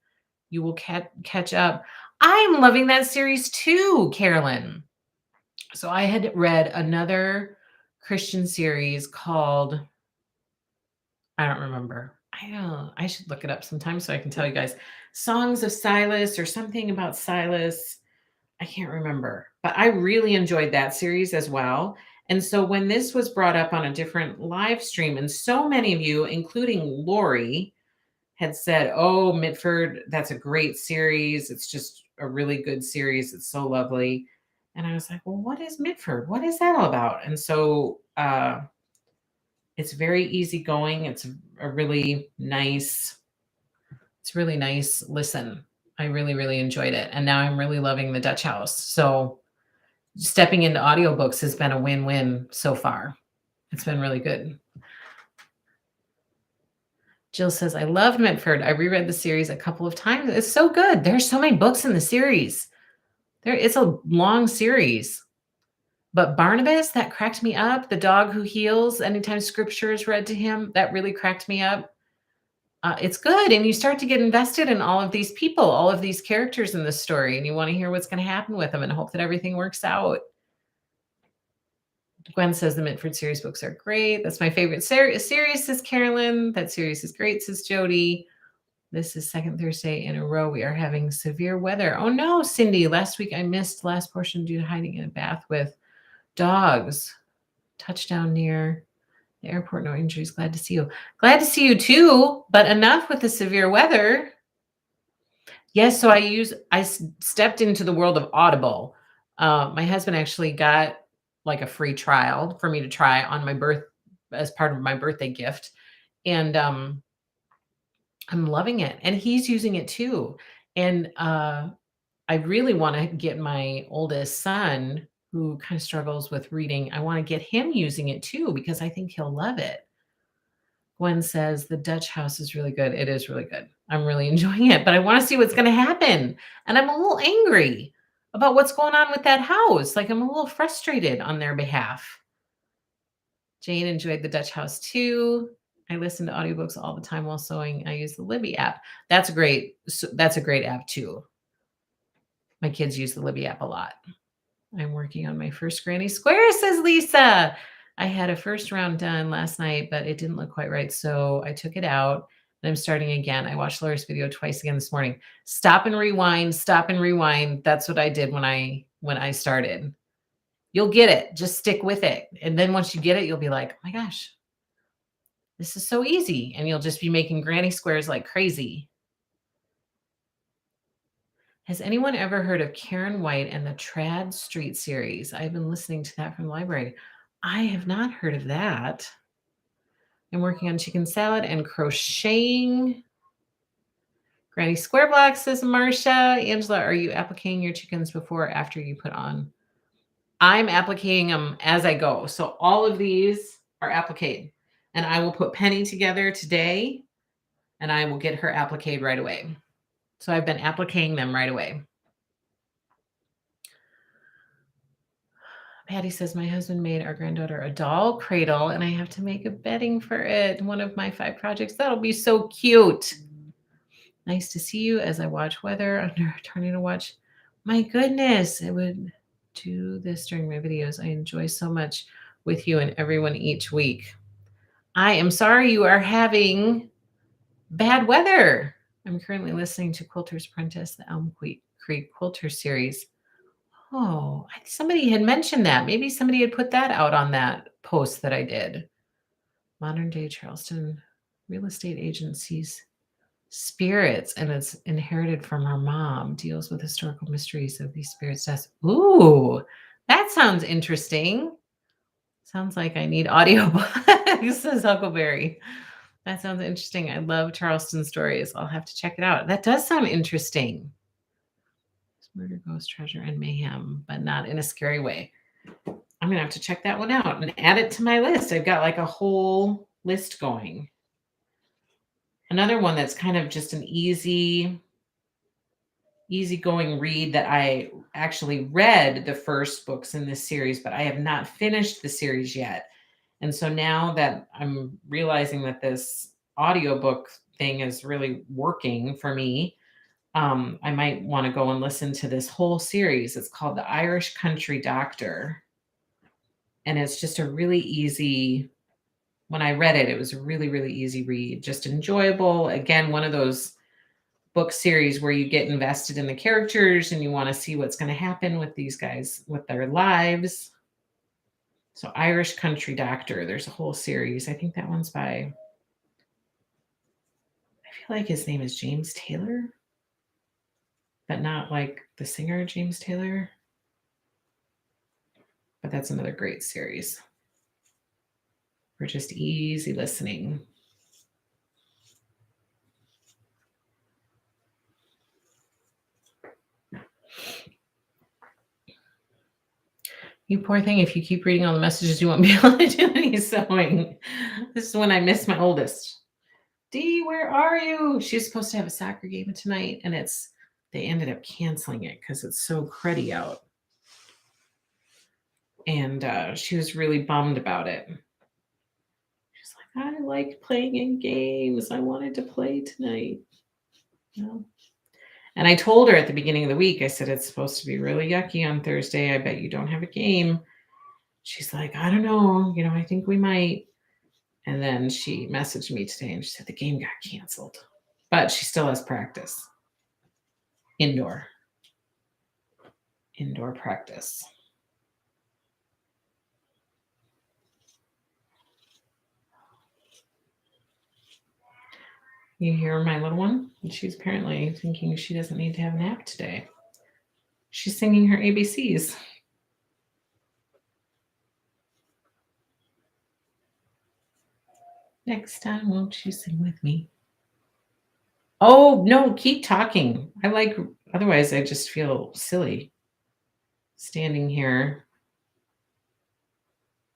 You will catch up. I'm loving that series too, Carolyn. So I had read another Christian series called, I don't remember. I should look it up sometime so I can tell you guys. Songs of Silas or something about Silas. I can't remember, but I really enjoyed that series as well. And so when this was brought up on a different live stream, and so many of you, including Lori, had said, oh, Mitford, that's a great series. It's just a really good series. It's so lovely. And I was like, well, what is Mitford? What is that all about? And so it's very easygoing. It's really nice listen. I really, really enjoyed it. And now I'm really loving the Dutch House. So stepping into audiobooks has been a win-win so far. It's been really good. Jill says, I loved Mitford. I reread the series a couple of times. It's so good. There's so many books in the series. It's a long series. But Barnabas, that cracked me up. The dog who heals anytime scripture is read to him, that really cracked me up. It's good, and you start to get invested in all of these people, all of these characters in the story, and you wanna hear what's gonna happen with them and hope that everything works out. Gwen says the Mitford series books are great. That's my favorite series, says Carolyn. That series is great, says Jody. This is second Thursday in a row. We are having severe weather. Oh no, Cindy. Last week I missed the last portion due to hiding in a bath with dogs. Touchdown near the airport. No injuries. Glad to see you. Glad to see you too. But enough with the severe weather. Yes, so I stepped into the world of Audible. My husband actually got like a free trial for me to try on my birth as part of my birthday gift, and I'm loving it, and he's using it too. And I really want to get my oldest son, who kind of struggles with reading, I want to get him using it too because I think he'll love it. Gwen says the Dutch house is really good. It is really good. I'm really enjoying it, but I want to see what's going to happen. And I'm a little angry about what's going on with that house. Like I'm a little frustrated on their behalf. Jane enjoyed the Dutch house too. I listen to audiobooks all the time while sewing. I use the Libby app. That's great. That's a great app too. My kids use the Libby app a lot. I'm working on my first granny square, says Lisa. I had a first round done last night, but it didn't look quite right. So I took it out and I'm starting again. I watched Laura's video twice again this morning. Stop and rewind, stop and rewind. That's what I did when I started. You'll get it. Just stick with it. And then once you get it, you'll be like, oh my gosh, this is so easy. And you'll just be making granny squares like crazy. Has anyone ever heard of Karen White and the Trad Street series? I've been listening to that from the library. I have not heard of that. I'm working on chicken salad and crocheting. Granny Square Block, says Marcia. Angela, are you appliquing your chickens before or after you put on? I'm appliquing them as I go. So all of these are appliqued. And I will put Penny together today and I will get her appliqued right away. So I've been appliquing them right away. Patty says, my husband made our granddaughter a doll cradle and I have to make a bedding for it. One of my 5 projects. That'll be so cute. Nice to see you as I watch weather. I'm turning to watch. My goodness, I would do this during my videos. I enjoy so much with you and everyone each week. I am sorry you are having bad weather. I'm currently listening to Quilter's Apprentice, the Elm Creek Quilter series. Oh, somebody had mentioned that. Maybe somebody had put that out on that post that I did. Modern day Charleston real estate agencies spirits, and it's inherited from her mom, deals with historical mysteries of these spirits' deaths. Ooh, that sounds interesting. Sounds like I need audiobook, says Huckleberry. That sounds interesting. I love Charleston stories. I'll have to check it out. That does sound interesting. Murder, ghost, treasure, and mayhem, but not in a scary way. I'm gonna have to check that one out and add it to my list. I've got like a whole list going. Another one that's kind of just an easygoing read that I actually read the first books in this series, but I have not finished the series yet. And so now that I'm realizing that this audiobook thing is really working for me, I might want to go and listen to this whole series. It's called The Irish Country Doctor. And it's just a really easy, when I read it, it was a really, really easy read, just enjoyable. Again, one of those book series where you get invested in the characters and you want to see what's going to happen with these guys, with their lives. So Irish Country Doctor, there's a whole series. I think that one's by, I feel like his name is James Taylor, but not like the singer James Taylor. But that's another great series for just easy listening. You poor thing, if you keep reading all the messages, you won't be able to do any sewing. This is when I miss my oldest. Dee, where are you? She's supposed to have a soccer game tonight, and they ended up canceling it because it's so cruddy out. And she was really bummed about it. She's like, I like playing in games. I wanted to play tonight. No. And I told her at the beginning of the week, I said, it's supposed to be really yucky on Thursday. I bet you don't have a game. She's like, I don't know. I think we might. And then she messaged me today and she said the game got canceled. But she still has practice. Indoor practice. You hear my little one? She's apparently thinking she doesn't need to have a nap today. She's singing her ABCs. Next time, won't you sing with me? Oh, no, keep talking. Otherwise I just feel silly standing here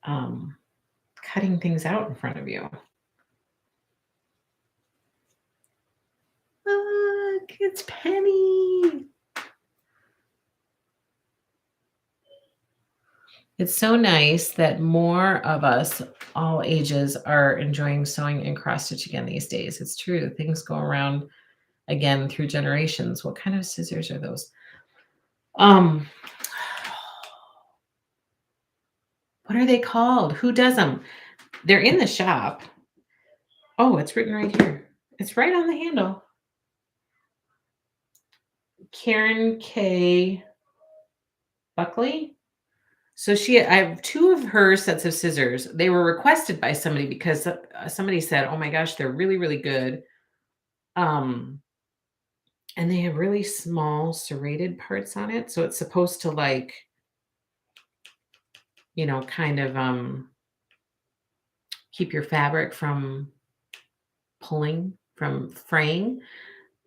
cutting things out in front of you. Look, it's Penny. It's so nice that more of us, all ages, are enjoying sewing and cross stitch again these days. It's true. Things go around again through generations. What kind of scissors are those? What are they called? Who does them? They're in the shop. Oh, it's written right here. It's right on the handle. Karen K. Buckley. So I have 2 of her sets of scissors. They were requested by somebody because somebody said, "Oh my gosh, they're really, really good." And they have really small serrated parts on it, so it's supposed to kind of keep your fabric from pulling, from fraying.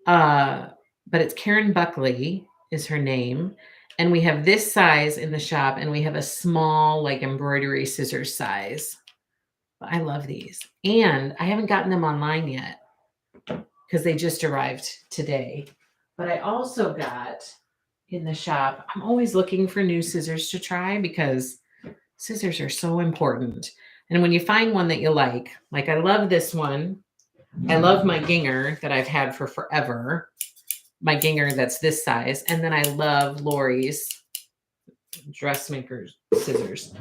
But it's Karen Buckley is her name. And we have this size in the shop, and we have a small, embroidery scissors size. I love these. And I haven't gotten them online yet because they just arrived today. But I also got in the shop, I'm always looking for new scissors to try because scissors are so important. And when you find one that you like I love this one. I love my Ginger that I've had for forever. My Ginger that's this size. And then I love Lori's dressmaker scissors.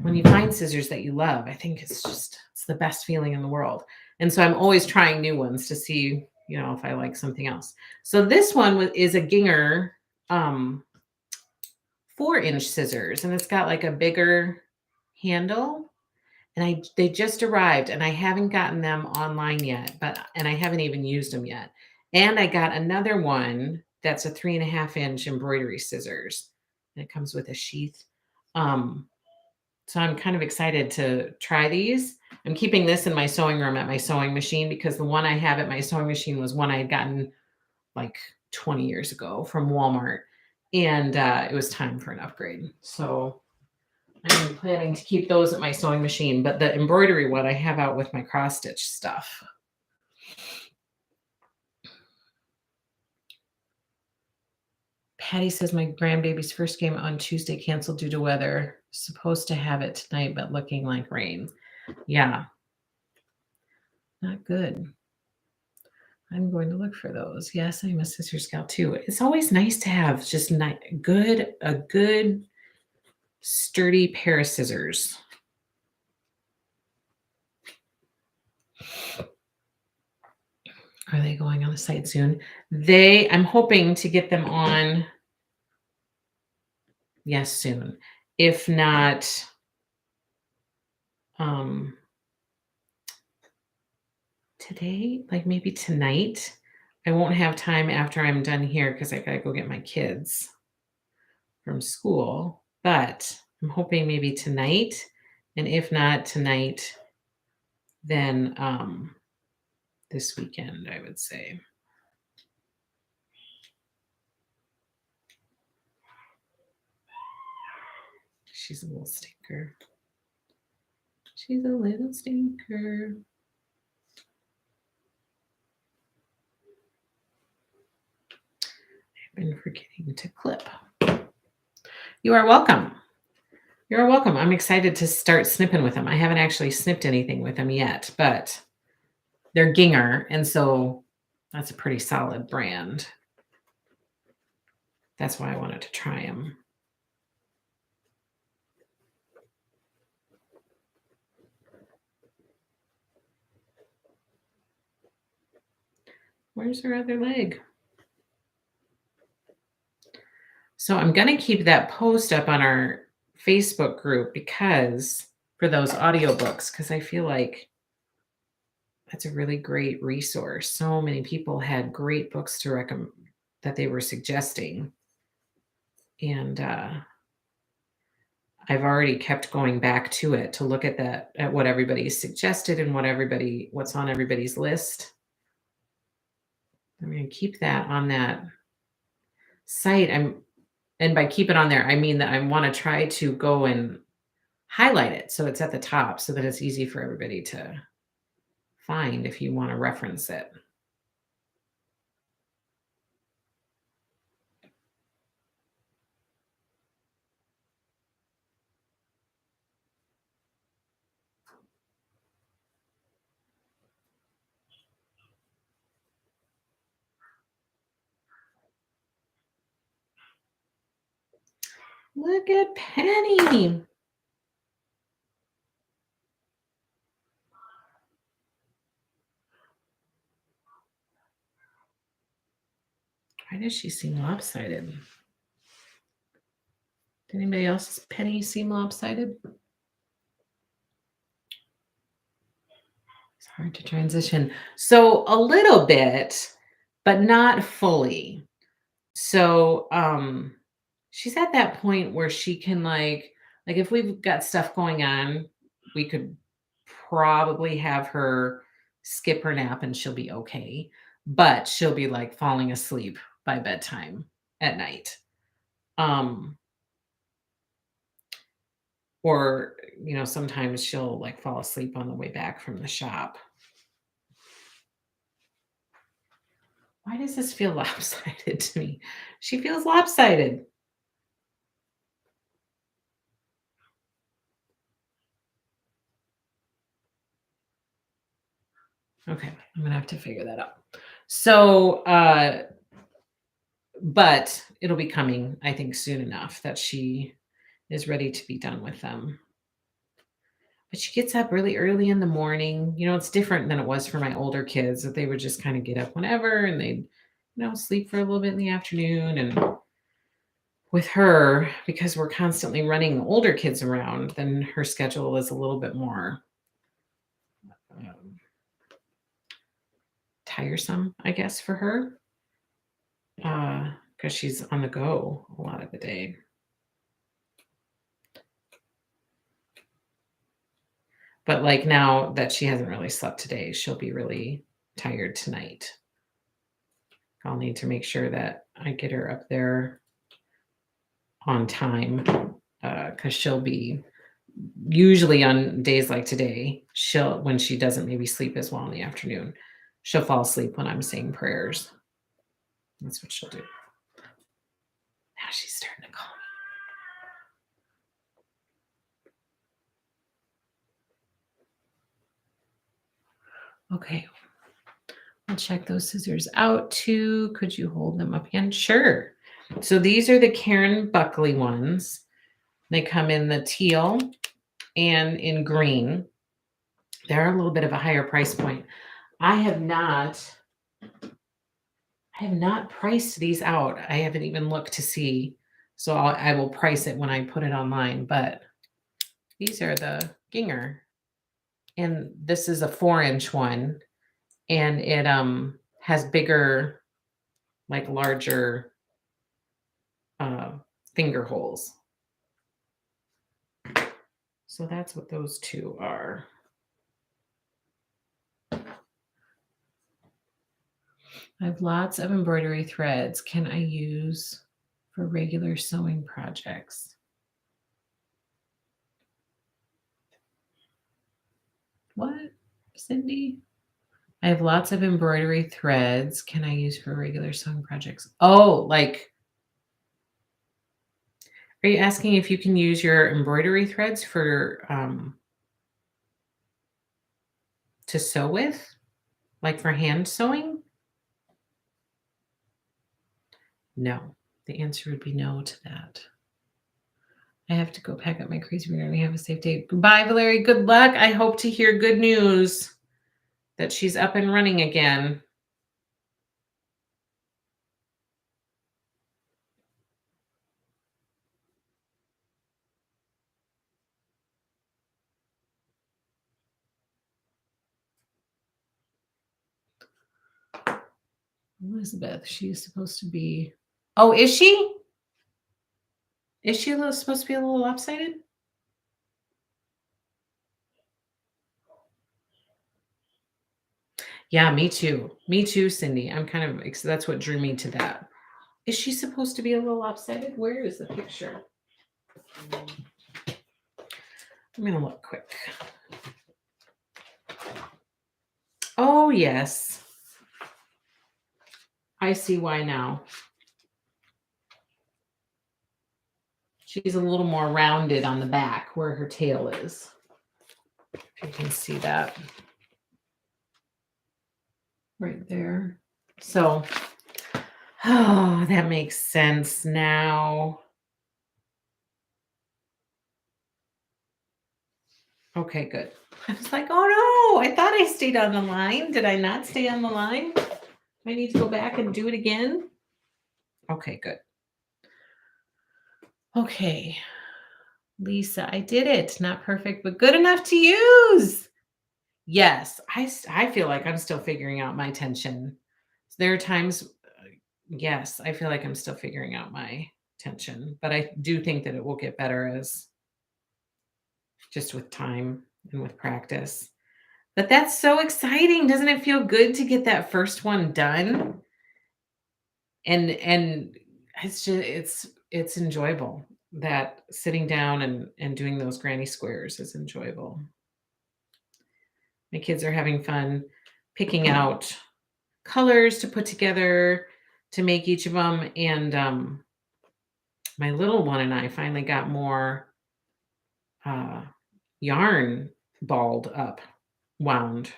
When you find scissors that you love, I think it's the best feeling in the world. And so I'm always trying new ones to see, if I like something else. So this one is a Ginger 4-inch scissors, and it's got a bigger handle. And they just arrived, and I haven't gotten them online yet, and I haven't even used them yet. And I got another one that's a 3.5-inch embroidery scissors, and it comes with a sheath. So I'm kind of excited to try these. I'm keeping this in my sewing room at my sewing machine because the one I have at my sewing machine was one I had gotten 20 years ago from Walmart, and it was time for an upgrade. So I'm planning to keep those at my sewing machine, but the embroidery one I have out with my cross stitch stuff. Patty says my grandbaby's first game on Tuesday canceled due to weather. Supposed to have it tonight, but looking like rain. Yeah. Not good. I'm going to look for those. Yes, I'm a scissors gal too. It's always nice to have just a good sturdy pair of scissors. Are they going on the site soon? I'm hoping to get them on, yes, soon. If not, today, maybe tonight. I won't have time after I'm done here because I gotta go get my kids from school. But I'm hoping maybe tonight. And if not tonight, then this weekend, I would say. She's a little stinker. She's a little stinker. I've been forgetting to clip. You are welcome. You're welcome. I'm excited to start snipping with them. I haven't actually snipped anything with them yet, but they're Ginger, and so that's a pretty solid brand. That's why I wanted to try them. Where's her other leg? So I'm going to keep that post up on our Facebook group because for those audiobooks, because I feel like that's a really great resource. So many people had great books to recommend that they were suggesting. And I've already kept going back to it to look at that, at what everybody suggested and what's on everybody's list. I'm going to keep that on that site. And by keep it on there, I mean that I want to try to go and highlight it so it's at the top so that it's easy for everybody to find if you want to reference it. Look at Penny. Why does she seem lopsided? Did anybody else's Penny seem lopsided? It's hard to transition. So a little bit, but not fully. So she's at that point where she can like if we've got stuff going on, we could probably have her skip her nap and she'll be okay. But she'll be like falling asleep by bedtime at night. Um or sometimes she'll like fall asleep on the way back from the shop. Why does this feel lopsided to me? She feels lopsided. Okay, I'm gonna have to figure that out. So, but it'll be coming, I think, soon enough that she is ready to be done with them. But she gets up really early in the morning. It's different than it was for my older kids that they would just kind of get up whenever and they'd, sleep for a little bit in the afternoon. And with her, because we're constantly running the older kids around, then her schedule is a little bit more um, tiresome, I guess, for her because she's on the go a lot of the day. But like now that she hasn't really slept today, she'll be really tired tonight. I'll need to make sure that I get her up there on time because she'll be usually on days like today, when she doesn't maybe sleep as well in the afternoon, she'll fall asleep when I'm saying prayers. That's what she'll do. Now she's starting to call me. Okay. I'll check those scissors out too. Could you hold them up again? Sure. So these are the Karen Buckley ones. They come in the teal and in green. They're a little bit of a higher price point. I have not priced these out. I haven't even looked to see. So I will price it when I put it online. But these are the Ginger. And this is a 4-inch one. And it has bigger, like larger finger holes. So that's what those two are. I have lots of embroidery threads. Can I use for regular sewing projects? What, Cindy? I have lots of embroidery threads. Can I use for regular sewing projects? Oh, like Are you asking if you can use your embroidery threads for, to sew with? Like for hand sewing? No. The answer would be no to that. I have to go pack up my crazy reader and have a safe day. Goodbye, Valerie. Good luck. I hope to hear good news that she's up and running again. Elizabeth, she's supposed to be. Oh, is she? Is she supposed to be a little lopsided? Yeah, me too. Me too, Cindy. I'm kind of, that's what drew me to that. Is she supposed to be a little lopsided? Where is the picture? I'm going to look quick. Oh, yes. I see why now. She's a little more rounded on the back where her tail is. If you can see that. Right there. So, oh, that makes sense now. Okay, good. I was like, oh no, I thought I stayed on the line. Did I not stay on the line? Do I need to go back and do it again? Okay, good. Okay. Lisa, I did it. Not perfect, but good enough to use. Yes, I feel like I'm still figuring out my tension. There are times, yes, I feel like I'm still figuring out my tension, but I do think that it will get better as just with time and with practice. But that's so exciting. Doesn't it feel good to get that first one done? And it's just it's enjoyable. That sitting down and doing those granny squares is enjoyable. My kids are having fun picking out colors to put together to make each of them. And my little one and I finally got more yarn balled up, wound.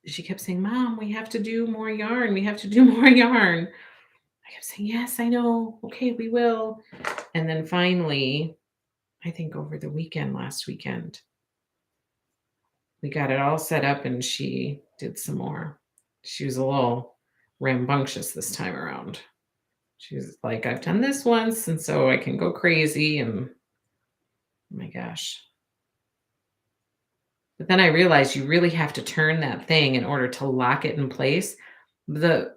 She kept saying, Mom, we have to do more yarn. We have to do more yarn. I kept saying, yes, I know. Okay, we will. And then finally, I think over the weekend, last weekend, we got it all set up and she did some more. She was a little rambunctious this time around. She was like, I've done this once, and so I can go crazy. And oh my gosh. But then I realized you really have to turn that thing in order to lock it in place. The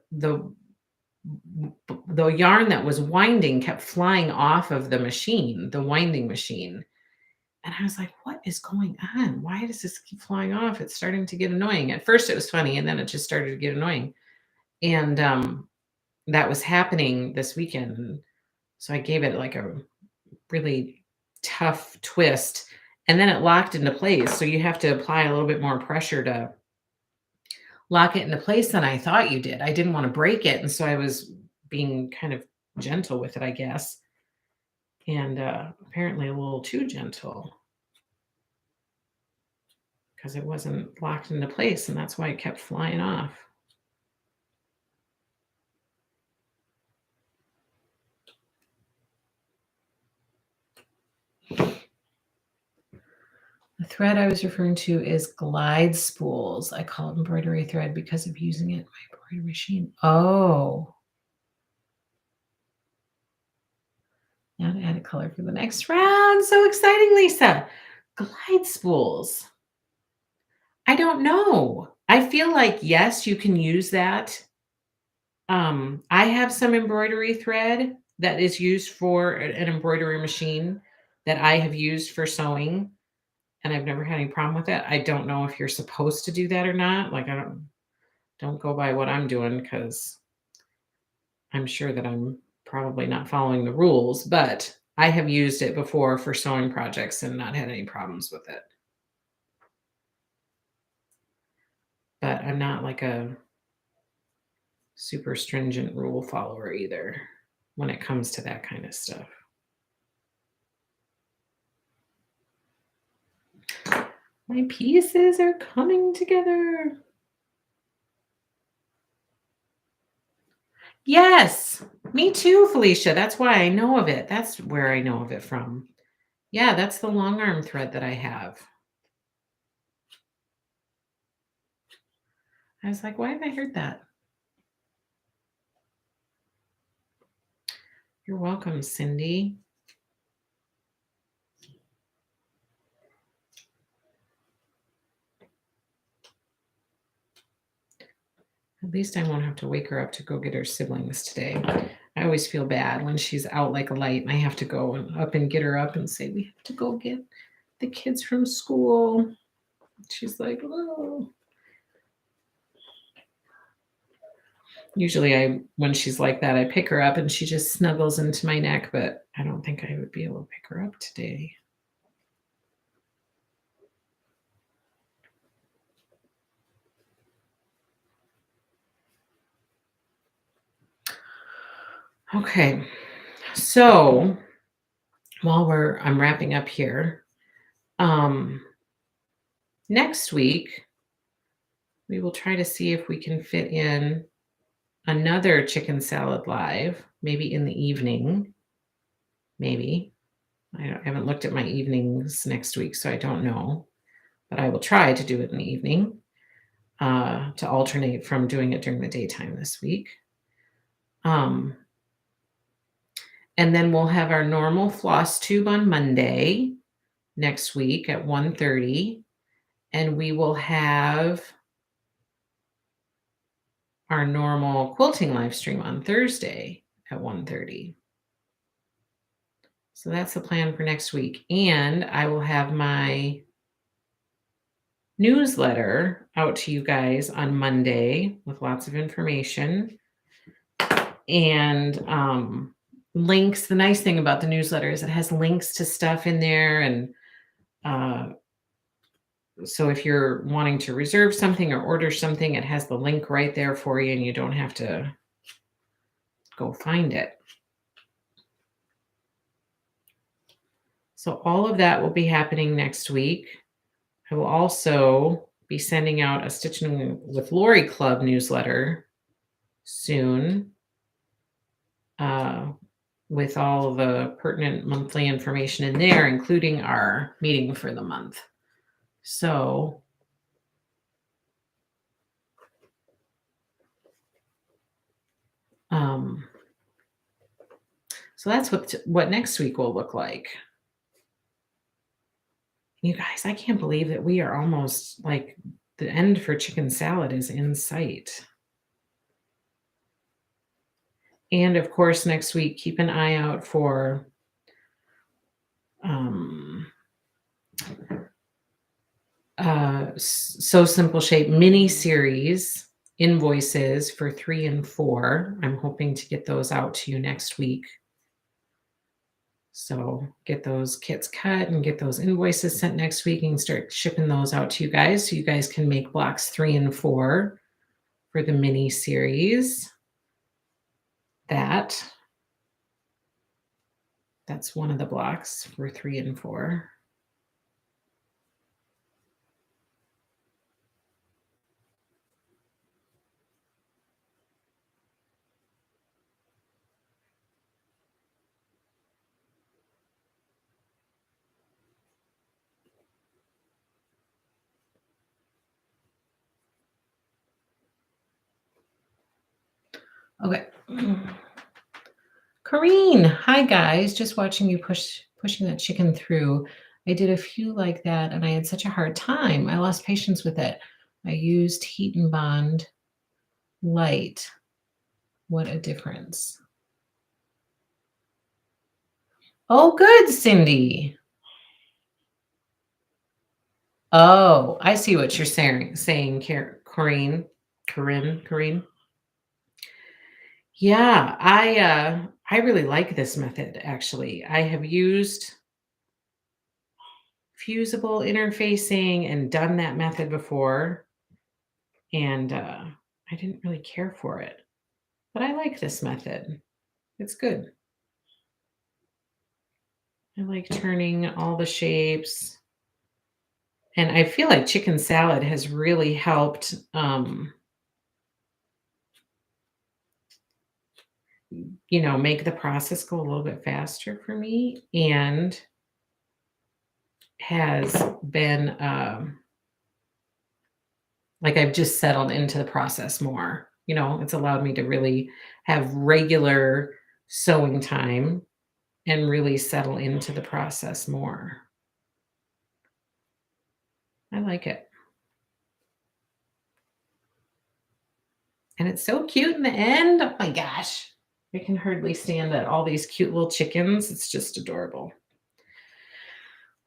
yarn that was winding kept flying off of the machine, the winding machine. And I was like, what is going on? Why does this keep flying off? It's starting to get annoying. At first it was funny, and then it just started to get annoying. And that was happening this weekend. So I gave it like a really tough twist, and then it locked into place. So you have to apply a little bit more pressure to lock it into place than I thought you did. I didn't want to break it, and so I was being kind of gentle with it, I guess. And apparently a little too gentle because it wasn't locked into place, and that's why it kept flying off. The thread I was referring to is glide spools. I call it embroidery thread because of using it in my embroidery machine. Oh. Now to add a color for the next round. So exciting, Lisa. Glide spools. I don't know. I feel like, yes, you can use that. I have some embroidery thread that is used for an embroidery machine that I have used for sewing, and I've never had any problem with it. I don't know if you're supposed to do that or not. Like, I don't go by what I'm doing because I'm sure that I'm probably not following the rules, but I have used it before for sewing projects and not had any problems with it. But I'm not like a super stringent rule follower either. when it comes to that kind of stuff. My pieces are coming together. Yes, me too, Felicia. That's why I know of it. That's where I know of it from. Yeah, that's the long arm thread that I have. I was like, why have I heard that? You're welcome, Cindy. At least I won't have to wake her up to go get her siblings today. I always feel bad when she's out like a light and I have to go up and get her up and say, we have to go get the kids from school. She's like, oh. Usually when she's like that, I pick her up and she just snuggles into my neck, but I don't think I would be able to pick her up today. Okay. So while I'm wrapping up here, next week we will try to see if we can fit in another chicken salad live, maybe in the evening. Maybe. I haven't looked at my evenings next week, so I don't know. But I will try to do it in the evening to alternate from doing it during the daytime this week. And then we'll have our normal floss tube on Monday next week at 1:30. And we will have our normal quilting live stream on Thursday at 1:30. So that's the plan for next week. And I will have my newsletter out to you guys on Monday with lots of information and links. The nice thing about the newsletter is it has links to stuff in there. And so if you're wanting to reserve something or order something, it has the link right there for you and you don't have to go find it. So all of that will be happening next week. I will also be sending out a Stitching with Lori Club newsletter soon with all the pertinent monthly information in there, including our meeting for the month. So that's what next week will look like. You guys, I can't believe that we are almost like the end for chicken salad is in sight. And of course, next week, keep an eye out for So Simple Shape mini series invoices for 3 and 4. I'm hoping to get those out to you next week. So get those kits cut and get those invoices sent next week and start shipping those out to you guys so you guys can make blocks 3 and 4 for the mini series. That's one of the blocks for 3 and 4. Okay. Corrine, hi guys. Just watching you pushing that chicken through. I did a few like that and I had such a hard time. I lost patience with it. I used Heat and Bond Light. What a difference. Oh, good, Cindy. Oh, I see what you're saying, Corinne. Yeah, I really like this method, actually. I have used fusible interfacing and done that method before, and I didn't really care for it. But I like this method. It's good. I like turning all the shapes. And I feel like chicken salad has really helped, make the process go a little bit faster for me and has been, like I've just settled into the process more. It's allowed me to really have regular sewing time and really settle into the process more. I like it. And it's so cute in the end. Oh my gosh. I can hardly stand that all these cute little chickens. It's just adorable.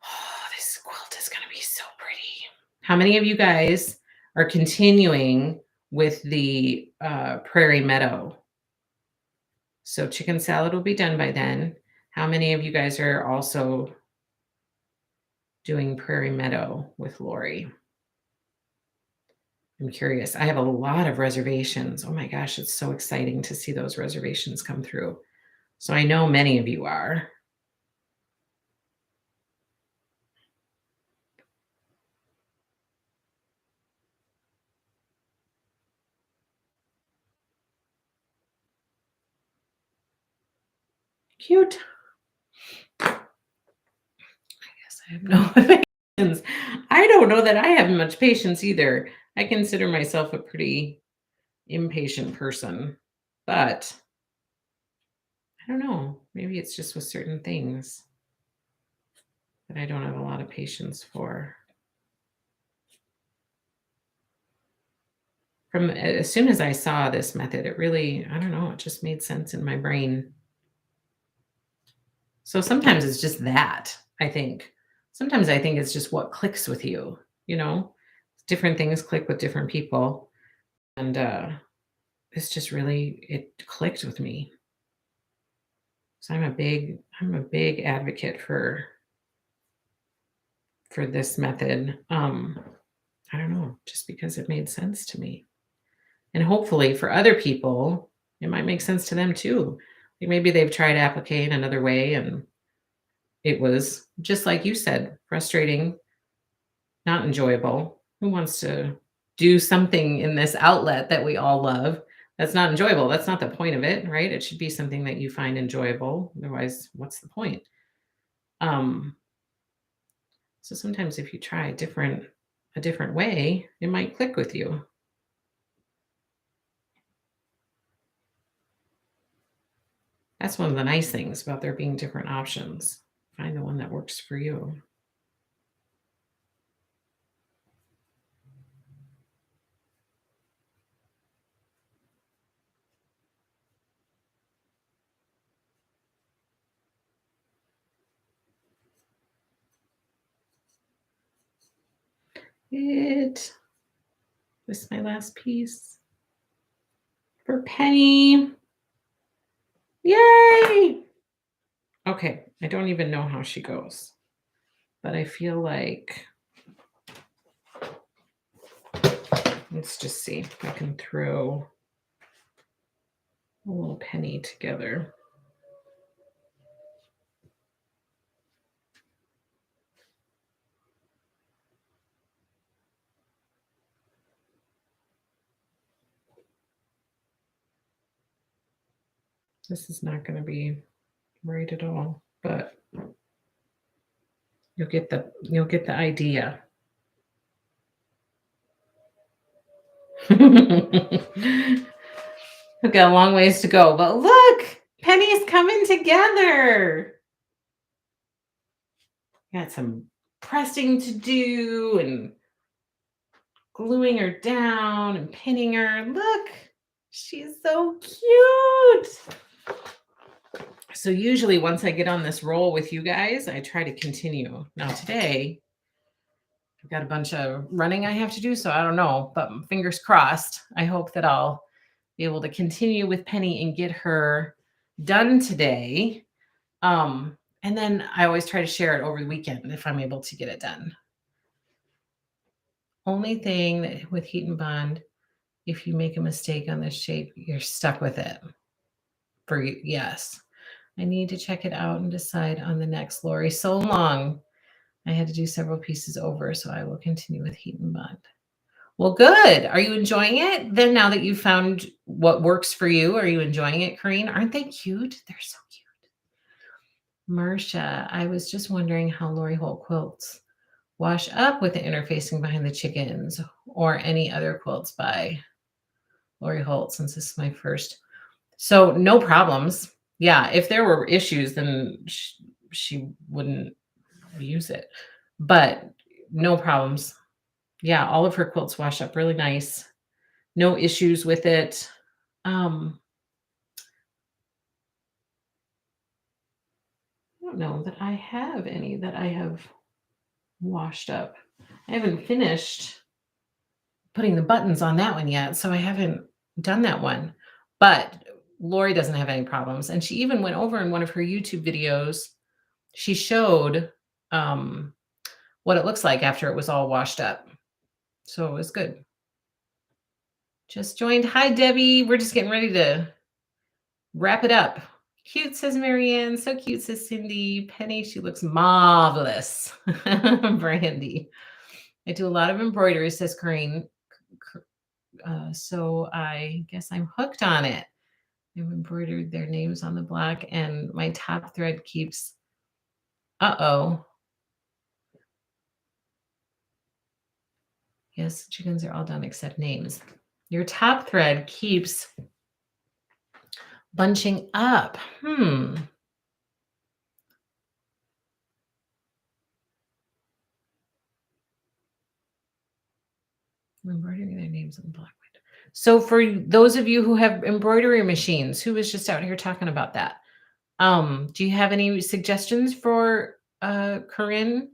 Oh, this quilt is going to be so pretty. How many of you guys are continuing with the prairie meadow? So chicken salad will be done by then. How many of you guys are also doing prairie meadow with Lori? I'm curious. I have a lot of reservations. Oh my gosh, it's so exciting to see those reservations come through. So I know many of you are. Cute. I guess I have no patience. I don't know that I have much patience either. I consider myself a pretty impatient person, but I don't know. Maybe it's just with certain things that I don't have a lot of patience for. From as soon as I saw this method, it really, I don't know, it just made sense in my brain. So sometimes it's just that, I think. Sometimes I think it's just what clicks with you, you know? Different things click with different people. And it's just really it clicked with me. So I'm a big advocate for this method. I don't know, just because it made sense to me. And hopefully for other people, it might make sense to them too. Like maybe they've tried applique another way and it was just like you said, frustrating, not enjoyable. Who wants to do something in this outlet that we all love that's not enjoyable? That's not the point of it, right? It should be something that you find enjoyable. Otherwise, what's the point? Um, so sometimes if you try a different way, it might click with you. That's one of the nice things about there being different options. Find the one that works for you. This is my last piece for Penny. Yay! Okay, I don't even know how she goes, but I feel like let's just see if I can throw a little penny together. This is not going to be right at all, but you'll get the idea. We've got a long ways to go, but look, Penny's coming together. Got some pressing to do and gluing her down and pinning her. Look, she's so cute. So usually once I get on this roll with you guys, I try to continue. Now today, I've got a bunch of running I have to do, so I don't know, but fingers crossed. I hope that I'll be able to continue with Penny and get her done today. And then I always try to share it over the weekend if I'm able to get it done. Only thing that with heat and bond, if you make a mistake on this shape, you're stuck with it. for you. Yes. I need to check it out and decide on the next, Lori. So long. I had to do several pieces over, so I will continue with heat and bond. Well, good. Are you enjoying it? Then now that you've found what works for you, are you enjoying it, Corrine? Aren't they cute? They're so cute. Marcia, I was just wondering how Lori Holt quilts wash up with the interfacing behind the chickens or any other quilts by Lori Holt, since this is my first. So no problems. Yeah, if there were issues, then she wouldn't use it, but no problems. Yeah, all of her quilts wash up really nice. No issues with it. I don't know that I have any that I have washed up. I haven't finished putting the buttons on that one yet, so I haven't done that one. But Lori doesn't have any problems. And she even went over in one of her YouTube videos. She showed what it looks like after it was all washed up. So it was good. Just joined. Hi, Debbie. We're just getting ready to wrap it up. Cute, says Marianne. So cute, says Cindy. Penny, she looks marvelous. Brandy. I do a lot of embroidery, says Corrine. So I guess I'm hooked on it. They've embroidered their names on the block, and my top thread keeps. Uh-oh. Yes, chickens are all done except names. Your top thread keeps bunching up. Embroidering their names on the block. So for those of you who have embroidery machines, who was just out here talking about that? Do you have any suggestions for Corinne?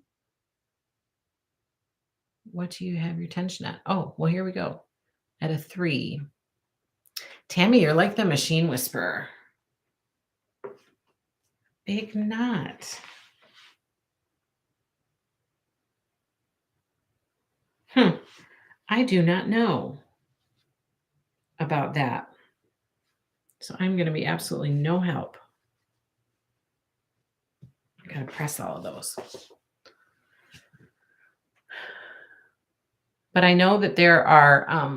What do you have your tension at? Oh, well, here we go. At a 3. Tammy, you're like the machine whisperer. Big knot. I do not know about that. So I'm going to be absolutely no help. I got to press all of those. But I know that there are, I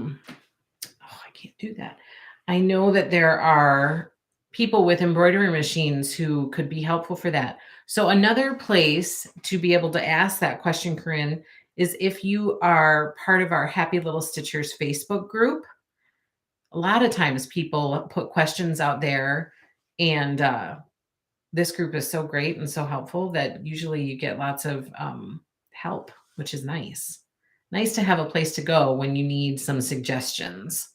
can't do that. I know that there are people with embroidery machines who could be helpful for that. So another place to be able to ask that question, Corinne, is if you are part of our Happy Little Stitchers Facebook group. A lot of times people put questions out there, and this group is so great and so helpful that usually you get lots of help, which is nice. Nice to have a place to go when you need some suggestions.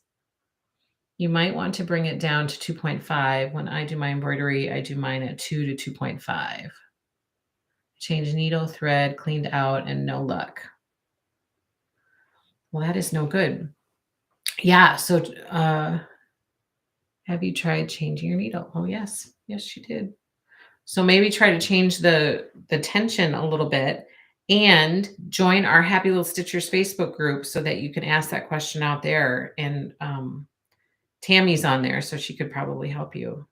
You might want to bring it down to 2.5. When I do my embroidery, I do mine at 2 to 2.5. Change needle, thread, cleaned out, and no luck. Well, that is no good. Yeah, so have you tried changing your needle? Oh, yes. Yes, she did. So maybe try to change the tension a little bit and join our Happy Little Stitchers Facebook group so that you can ask that question out there. And Tammy's on there, so she could probably help you.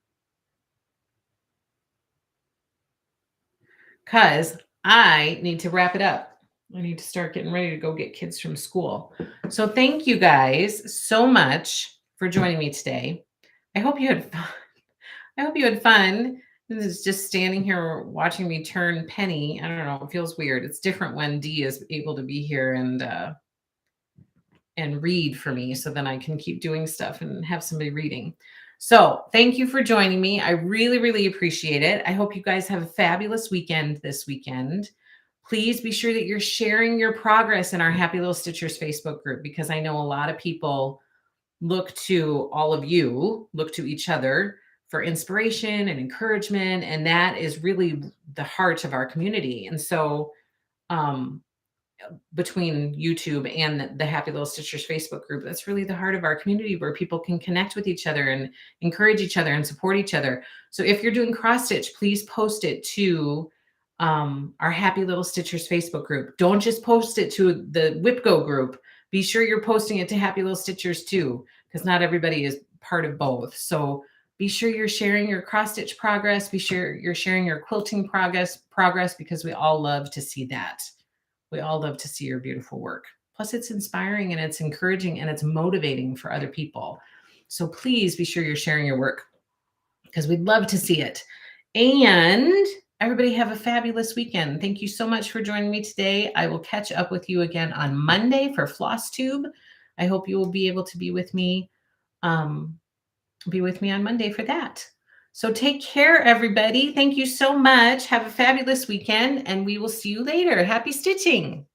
Because I need to wrap it up. I need to start getting ready to go get kids from school. So thank you guys so much for joining me today. I hope you had fun. This is just standing here watching me turn Penny. I don't know. It feels weird. It's different when Dee is able to be here and read for me, so then I can keep doing stuff and have somebody reading. So thank you for joining me. I really, really appreciate it. I hope you guys have a fabulous weekend this weekend. Please be sure that you're sharing your progress in our Happy Little Stitchers Facebook group, because I know a lot of people look to all of you, look to each other for inspiration and encouragement. And that is really the heart of our community. And so between YouTube and the Happy Little Stitchers Facebook group, that's really the heart of our community, where people can connect with each other and encourage each other and support each other. So if you're doing cross stitch, please post it to our Happy Little Stitchers Facebook group. Don't just post it to the WIPGO group. Be sure you're posting it to Happy Little Stitchers too, because not everybody is part of both. So Be sure you're sharing your cross stitch progress. Be sure you're sharing your quilting progress because we all love to see that. We all love to see your beautiful work. Plus, it's inspiring and it's encouraging and it's motivating for other people. So please be sure you're sharing your work because we'd love to see it. And everybody have a fabulous weekend. Thank you so much for joining me today. I will catch up with you again on Monday for Floss Tube. I hope you will be able to um, be with me on Monday for that. So take care, everybody. Thank you so much. Have a fabulous weekend, and we will see you later. Happy stitching.